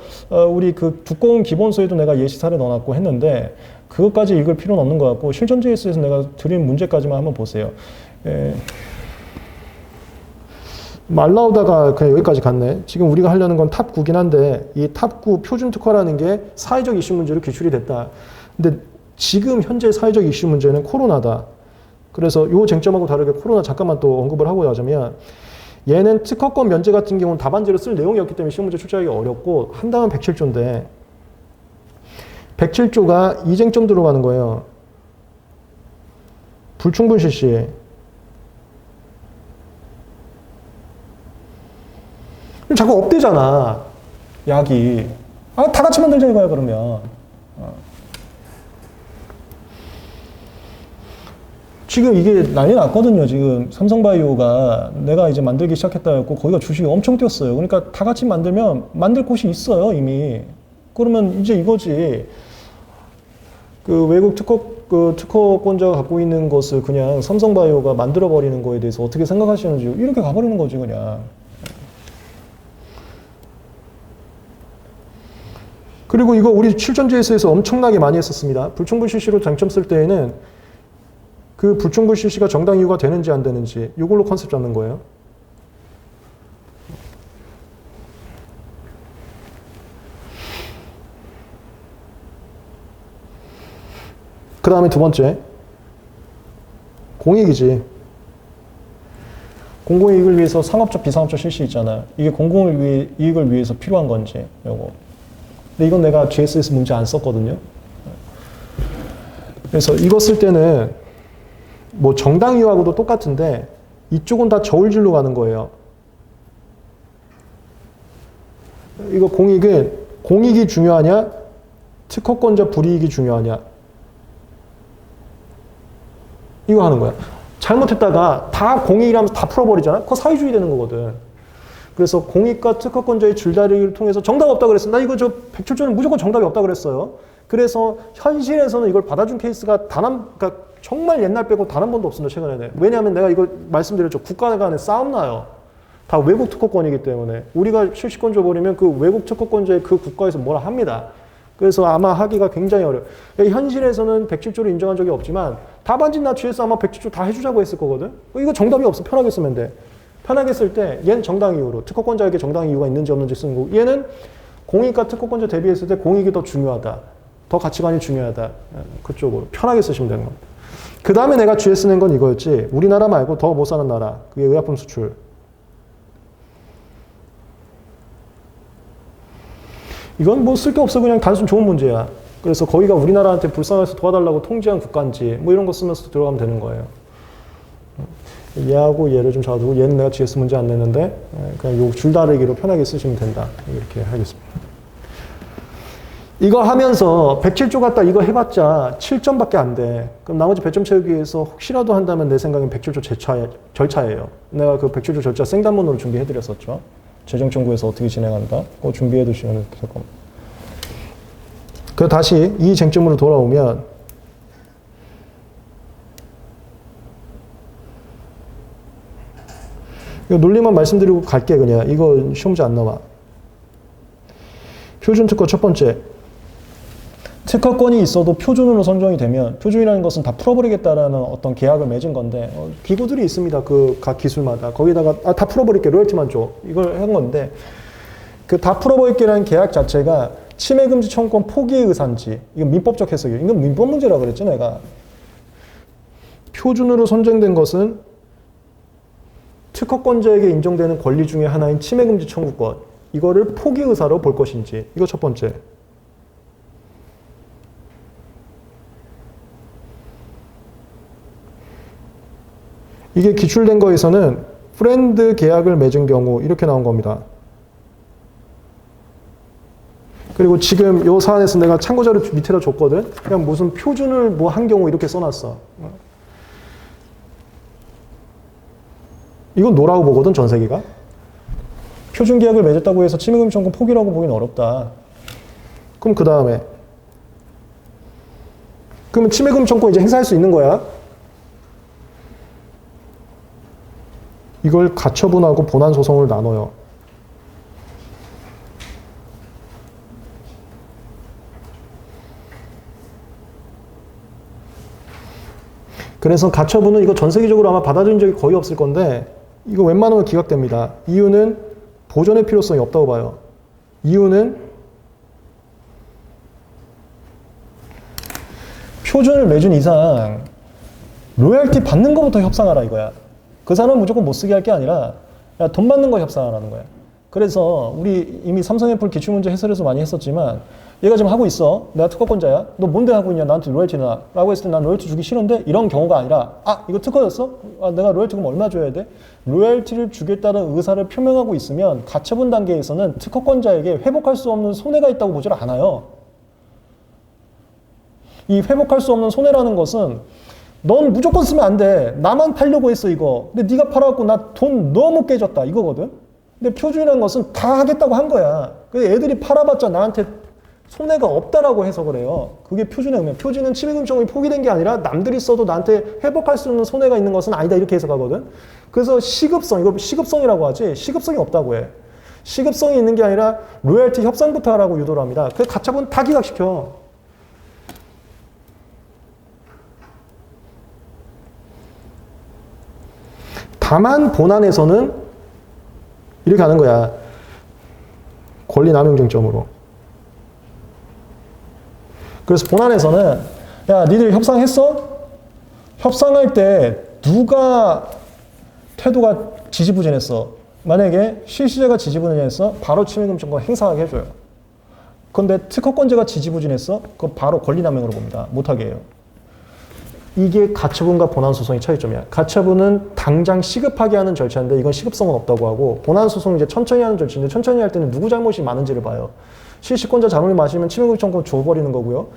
우리 그 두꺼운 기본서에도 내가 예시 사례 넣어놨고 했는데 그것까지 읽을 필요는 없는 것 같고 실전 JS에서 내가 드린 문제까지만 한번 보세요. 말 나오다가 그냥 여기까지 갔네. 지금 우리가 하려는 건 탑 9긴 한데 이 탑 9 표준 특허라는 게 사회적 이슈 문제로 기출이 됐다. 근데 지금 현재 사회적 이슈 문제는 코로나다. 그래서 이 쟁점하고 다르게 코로나 잠깐만 또 언급을 하고 하자면 얘는 특허권 면제 같은 경우는 답안지로 쓸 내용이 없기 때문에 시험 문제 출제하기 어렵고 한다면 107조인데 107조가 이 쟁점 들어가는 거예요. 불충분 실시. 자꾸 업되잖아. 약이. 아, 다 같이 만들자 이거야 그러면. 지금 이게 난리 났거든요. 지금 삼성바이오가 내가 이제 만들기 시작했다 했고 거기가 주식이 엄청 뛰었어요. 그러니까 다 같이 만들면 만들 곳이 있어요 이미. 그러면 이제 이거지. 그 외국 특허권자가 갖고 있는 것을 그냥 삼성바이오가 만들어 버리는 거에 대해서 어떻게 생각하시는지 이렇게 가버리는 거지 그냥. 그리고 이거 우리 실전지에서 엄청나게 많이 했었습니다. 불충분 실시로 장점 쓸 때에는 그 불충분 실시가 정당 이유가 되는지 안 되는지 이걸로 컨셉 잡는 거예요. 그 다음에 두 번째 공익이지. 공공이익을 위해서 상업적 비상업적 실시 있잖아. 이게 공공이익을 위해서 필요한 건지 요거. 근데 이건 내가 GS에서 문제 안 썼거든요. 그래서 이거 쓸 때는 뭐 정당 이유하고도 똑같은데 이쪽은 다 저울질로 가는 거예요. 이거 공익이 중요하냐? 특허권자 불이익이 중요하냐? 이거 하는 거야. 잘못했다가 다 공익이라면서 다 풀어버리잖아? 그거 사회주의 되는 거거든. 그래서 공익과 특허권자의 줄다리기를 통해서 정답 없다 그랬어. 나 이거 107조는 무조건 정답이 없다 그랬어요. 그래서 현실에서는 이걸 받아준 케이스가 그러니까 정말 옛날 빼고 단 한 번도 없습니다. 최근에는. 왜냐하면 내가 이거 말씀드렸죠. 국가 간에 싸움 나요. 다 외국 특허권이기 때문에. 우리가 실시권 줘버리면 그 외국 특허권자의 그 국가에서 뭐라 합니다. 그래서 아마 하기가 굉장히 어려워요. 현실에서는 107조를 인정한 적이 없지만 답안지 나 GS 아마 107조 다 해주자고 했을 거거든. 이거 정답이 없어. 편하게 쓰면 돼. 편하게 쓸 때 얘는 정당 이유로 특허권자에게 정당 이유가 있는지 없는지 쓰는 거고 얘는 공익과 특허권자 대비했을 때 공익이 더 중요하다. 더 가치관이 중요하다. 그쪽으로 편하게 쓰시면 되는 겁니다. 그 다음에 내가 GS 낸 건 이거였지. 우리나라 말고 더 못 사는 나라. 그게 의약품 수출. 이건 뭐 쓸 게 없어. 그냥 단순 좋은 문제야. 그래서 거기가 우리나라한테 불쌍해서 도와달라고 통지한 국가인지 뭐 이런 거 쓰면서 들어가면 되는 거예요. 얘하고 얘를 좀 잡아두고 얘는 내가 GS 문제 안 냈는데 그냥 요 줄다리기로 편하게 쓰시면 된다. 이렇게 하겠습니다. 이거 하면서 107조 갖다 이거 해봤자 7점밖에 안 돼. 그럼 나머지 100점 채우기 위해서 혹시라도 한다면 내 생각엔 107조 절차예요. 내가 그 107조 절차 생단문으로 준비해드렸었죠. 재정청구에서 어떻게 진행한다. 그거 준비해두시면 될 겁니다. 그 다시 이 쟁점으로 돌아오면 이거 논리만 말씀드리고 갈게 그냥. 이거 시험 문제 안 나와. 표준 특허 첫 번째. 특허권이 있어도 표준으로 선정이 되면 표준이라는 것은 다 풀어버리겠다라는 어떤 계약을 맺은 건데 기구들이 있습니다. 그 각 기술마다 거기다가 다 풀어버릴게 로열티만 줘 이걸 한 건데 그 다 풀어버릴게라는 계약 자체가 침해금지 청구권 포기의 의사인지 이건 민법적 해석이에요. 이건 민법 문제라고 그랬죠 내가. 표준으로 선정된 것은 특허권자에게 인정되는 권리 중에 하나인 침해금지 청구권 이거를 포기 의사로 볼 것인지 이거 첫 번째. 이게 기출된 거에서는 프렌드 계약을 맺은 경우 이렇게 나온 겁니다. 그리고 지금 이 사안에서 내가 참고자료 밑에다 줬거든. 그냥 무슨 표준을 뭐 한 경우 이렇게 써놨어. 이건 노라고 보거든 전 세계가. 표준 계약을 맺었다고 해서 침해금지 청구권 포기라고 보기는 어렵다. 그럼 그 다음에 그러면 침해금지 청구권 이제 행사할 수 있는 거야. 이걸 가처분하고 본안 소송을 나눠요. 그래서 가처분은 이거 전 세계적으로 아마 받아들인 적이 거의 없을 건데 이거 웬만하면 기각됩니다. 이유는 보존의 필요성이 없다고 봐요. 이유는 표준을 맺은 이상 로열티 받는 것부터 협상하라 이거야. 그 사람은 무조건 못 쓰게 할 게 아니라 야, 돈 받는 거 협상하라는 거야. 그래서 우리 이미 삼성애플 기출문제 해설에서 많이 했었지만 얘가 지금 하고 있어. 내가 특허권자야. 너 뭔데 하고 있냐. 나한테 로열티 나. 라고 했을 때 난 로열티 주기 싫은데 이런 경우가 아니라 이거 특허였어? 내가 로열티 그럼 얼마 줘야 돼? 로열티를 주겠다는 의사를 표명하고 있으면 가처분 단계에서는 특허권자에게 회복할 수 없는 손해가 있다고 보질 않아요. 이 회복할 수 없는 손해라는 것은 넌 무조건 쓰면 안 돼. 나만 팔려고 했어 이거. 근데 네가 팔아갖고 나 돈 너무 깨졌다 이거거든. 근데 표준이라는 것은 다 하겠다고 한 거야. 그래서 애들이 팔아봤자 나한테 손해가 없다라고 해석을 해요. 그게 표준의 의미야. 표준은 침해금지 청구권이 포기된 게 아니라 남들이 써도 나한테 회복할 수 있는 손해가 있는 것은 아니다 이렇게 해석하거든. 그래서 시급성, 이거 시급성이라고 하지 시급성이 없다고 해. 시급성이 있는 게 아니라 로열티 협상부터 하라고 유도를 합니다. 그 가처분 다 기각시켜. 다만 본안에서는 이렇게 하는 거야. 권리 남용 쟁점으로. 그래서 본안에서는 야 니들 협상했어? 협상할 때 누가 태도가 지지부진했어? 만약에 실시자가 지지부진했어? 바로 침해금지 청구권 행사하게 해줘요. 그런데 특허권자가 지지부진했어? 그거 바로 권리남용으로 봅니다. 못하게 해요. 이게 가처분과 본안소송의 차이점이야. 가처분은 당장 시급하게 하는 절차인데 이건 시급성은 없다고 하고 본안소송은 이제 천천히 하는 절차인데 천천히 할 때는 누구 잘못이 많은지를 봐요. 실시권자 잘못이 많으면 침해금지 청구권 줘버리는 거고요.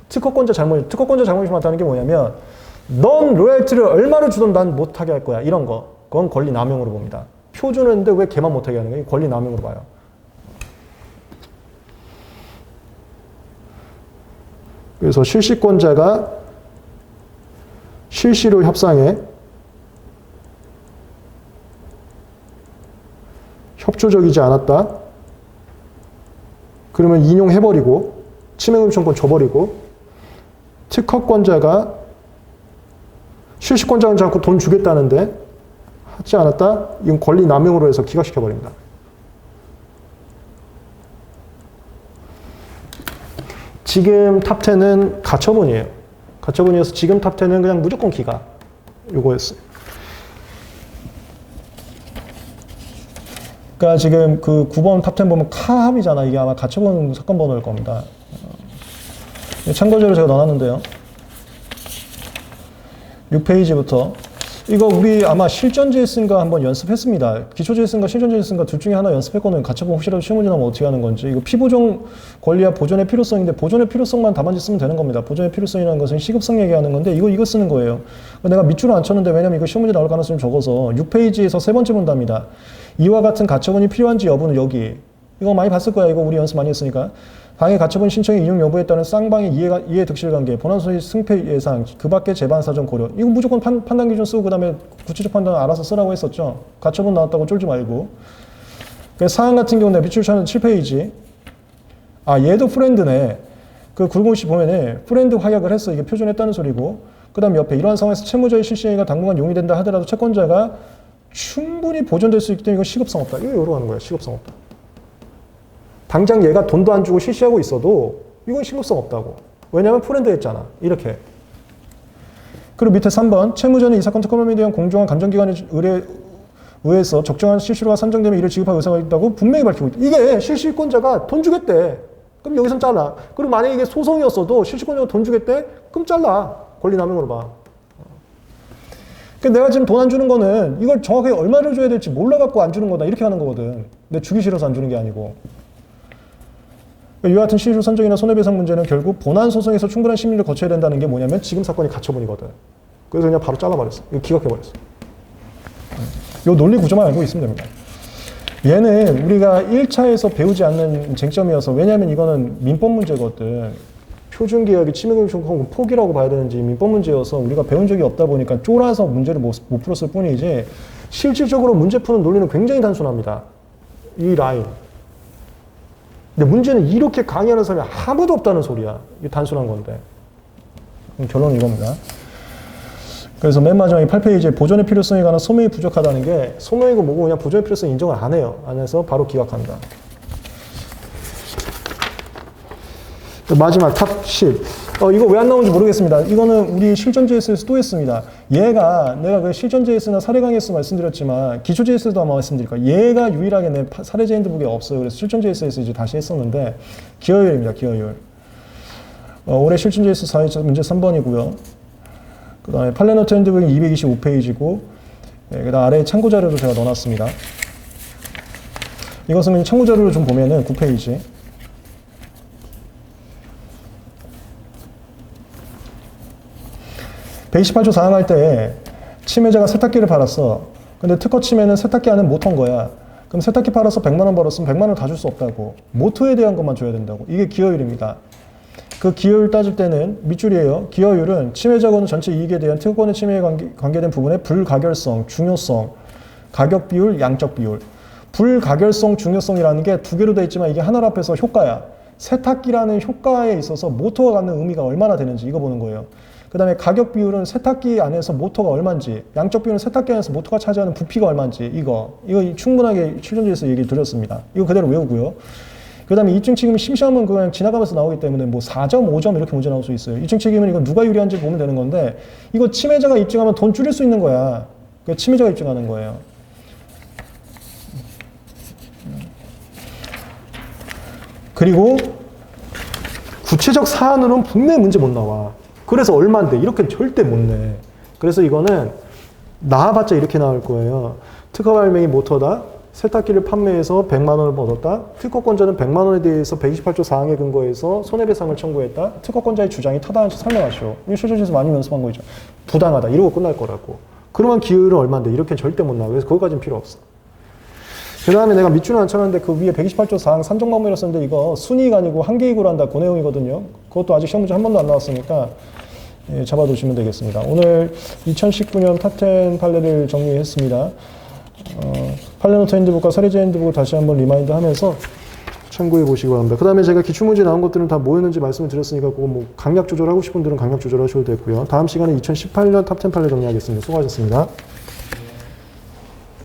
특허권자 잘못이 많다는 게 뭐냐면 넌 로열티를 얼마를 주든 난 못하게 할 거야. 이런 거. 그건 권리 남용으로 봅니다. 표준인데 왜 걔만 못하게 하는 거야? 권리 남용으로 봐요. 그래서 실시권자가 실시료 협상에 협조적이지 않았다. 그러면 인용해버리고 침해금지 청구권 줘버리고 특허권자가 실시권자는 자꾸 돈 주겠다는데 하지 않았다. 이건 권리 남용으로 해서 기각시켜버립니다. 지금 탑10은 가처분이에요. 가처분이어서 지금 탑10은 그냥 무조건 기각. 요거였어요. 그러니까 지금 그 9번 탑10 보면 카함이잖아. 이게 아마 가처분 사건 번호일 겁니다. 참고자료 제가 넣어놨는데요. 6페이지부터 이거 우리 아마 실전 JS인가 한번 연습했습니다. 기초 JS인가 실전 JS인가 둘 중에 하나 연습했거든요. 가처분 혹시라도 시험 문제 나면 어떻게 하는 건지. 이거 피보정 권리와 보존의 필요성인데 보존의 필요성만 답안지 쓰면 되는 겁니다. 보존의 필요성이라는 것은 시급성 얘기하는 건데 이거 쓰는 거예요. 내가 밑줄을 안 쳤는데 왜냐면 이거 시험 문제 나올 가능성이 적어서 6페이지에서 세 번째 문답니다. 이와 같은 가처분이 필요한지 여부는 여기. 이거 많이 봤을 거야. 이거 우리 연습 많이 했으니까. 방해 가처분 신청의 인용 여부에 따른 쌍방의 이해 득실 관계, 본안소의 승패 예상, 그 밖의 재반 사정 고려. 이거 무조건 판단 기준 쓰고 그다음에 구체적 판단 알아서 쓰라고 했었죠. 가처분 나왔다고 쫄지 말고. 사항 같은 경우는 밑줄 쳐는 7페이지. 얘도 프렌드네. 그 굴곡시 보면은 프렌드 확약을 했어. 이게 표준했다는 소리고. 그 다음 옆에 이러한 상황에서 채무자의 실시행위가 당분간 용의된다 하더라도 채권자가 충분히 보존될 수 있기 때문에 이건 시급성 없다. 이거 요로 하는 거야. 시급성 없다. 당장 얘가 돈도 안 주고 실시하고 있어도 이건 시급성 없다고. 왜냐하면 프렌드 했잖아. 이렇게. 그리고 밑에 3번 채무자는 이 사건 특검에 대한 공정한 감정기관의 의해서 적정한 실시료가 산정되면 이를 지급할 의사가 있다고 분명히 밝히고 있다. 이게 실시권자가 돈 주겠대. 그럼 여기선 잘라. 그리고 만약에 이게 소송이었어도 실시권자가 돈 주겠대? 그럼 잘라. 권리남용으로 봐. 그러니까 내가 지금 돈 안 주는 거는 이걸 정확하게 얼마를 줘야 될지 몰라갖고 안 주는 거다. 이렇게 하는 거거든. 내 주기 싫어서 안 주는 게 아니고. 이와 같은 실시료 산정이나 손해배상 문제는 결국 본안 소송에서 충분한 심리를 거쳐야 된다는 게 뭐냐면 지금 사건이 가처분이거든. 그래서 그냥 바로 잘라버렸어. 이거 기각해버렸어. 이 논리 구조만 알고 있으면 됩니다. 얘는 우리가 1차에서 배우지 않는 쟁점이어서 왜냐하면 이거는 민법 문제거든. 표준계약이 침해금융청구 포기라고 봐야 되는지 민법 문제여서 우리가 배운 적이 없다 보니까 쫄아서 문제를 못 풀었을 뿐이지 실질적으로 문제 푸는 논리는 굉장히 단순합니다. 이 라인. 근데 문제는 이렇게 강의하는 사람이 아무도 없다는 소리야. 이게 단순한 건데. 결론은 이겁니다. 그래서 맨 마지막에 8페이지에 보존의 필요성에 관한 소명이 부족하다는 게 소명이고 뭐고 그냥 보존의 필요성 인정을 안 해요. 안 해서 바로 기각한다. 마지막 탑 10. 이거 왜 안 나오는지 모르겠습니다. 이거는 우리 실전 JS에서 또 했습니다. 얘가 내가 그 실전 JS나 사례 강의에서 말씀드렸지만 기초 JS에도 아마 말씀드릴 거예요. 얘가 유일하게 내 사례 제인드북에 없어요. 그래서 실전 JS에서 이제 다시 했었는데 기여율입니다. 기여율. 올해 실전 JS 4회 문제 3번이고요. 그 다음에 팔레노트 핸드북이 225페이지고 그 다음 아래에 참고 자료도 제가 넣어놨습니다. 이것은 참고 자료를 좀 보면은 9페이지. 128조 사항할 때 침해자가 세탁기를 팔았어. 근데 특허 침해는 세탁기 안에 모터인 거야. 그럼 세탁기 팔아서 100만 원 벌었으면 100만 원 다 줄 수 없다고. 모터에 대한 것만 줘야 된다고. 이게 기여율입니다. 그 기여율 따질 때는 밑줄이에요. 기여율은 침해자고는 전체 이익에 대한 특허권의 침해에 관계된 부분의 불가결성, 중요성, 가격 비율, 양적 비율. 불가결성, 중요성이라는 게 두 개로 되어 있지만 이게 하나로 합해서 효과야. 세탁기라는 효과에 있어서 모터가 갖는 의미가 얼마나 되는지 이거 보는 거예요. 그 다음에 가격 비율은 세탁기 안에서 모터가 얼마인지, 양적 비율은 세탁기 안에서 모터가 차지하는 부피가 얼마인지 이거 충분하게 실전지에서 얘기 드렸습니다. 이거 그대로 외우고요. 그 다음에 이중 책임은 심시하면 그냥 지나가면서 나오기 때문에 뭐 4점, 5점 이렇게 문제 나올 수 있어요. 이중 책임은 이거 누가 유리한지 보면 되는 건데 이거 침해자가 입증하면 돈 줄일 수 있는 거야. 그 침해자가 입증하는 거예요. 그리고 구체적 사안으로는 분명히 문제 못 나와. 그래서 얼마인데 이렇게는 절대 못 내. 그래서 이거는 나와봤자 이렇게 나올 거예요. 특허 발명이 모터다. 세탁기를 판매해서 100만 원을 얻었다. 특허권자는 100만 원에 대해서 128조 사항에 근거해서 손해배상을 청구했다. 특허권자의 주장이 타당한지 설명하시오. 이 실전에서 많이 연습한 거죠. 부당하다. 이러고 끝날 거라고. 그러면 기여율은 얼마인데 이렇게는 절대 못 나와. 그래서 그거까지는 필요 없어. 그 다음에 내가 밑줄은 안 쳐놨는데 그 위에 128조 사항 산정방법이라 썼는데 이거 순이익 아니고 한계익으로 한다. 그 내용이거든요. 그것도 아직 시험 문제 한 번도 안 나왔으니까 예, 잡아두시면 되겠습니다. 오늘 2019년 탑10 판례를 정리했습니다. 판례노트 핸드북과 사례제 핸드북을 다시 한번 리마인드 하면서 참고해 보시기 바랍니다. 그 다음에 제가 기출문제 나온 것들은 다 뭐였는지 말씀을 드렸으니까 그거 뭐 강약 조절하고 싶은 분들은 강약 조절하셔도 되고요. 다음 시간에 2018년 탑10 판례 정리하겠습니다. 수고하셨습니다.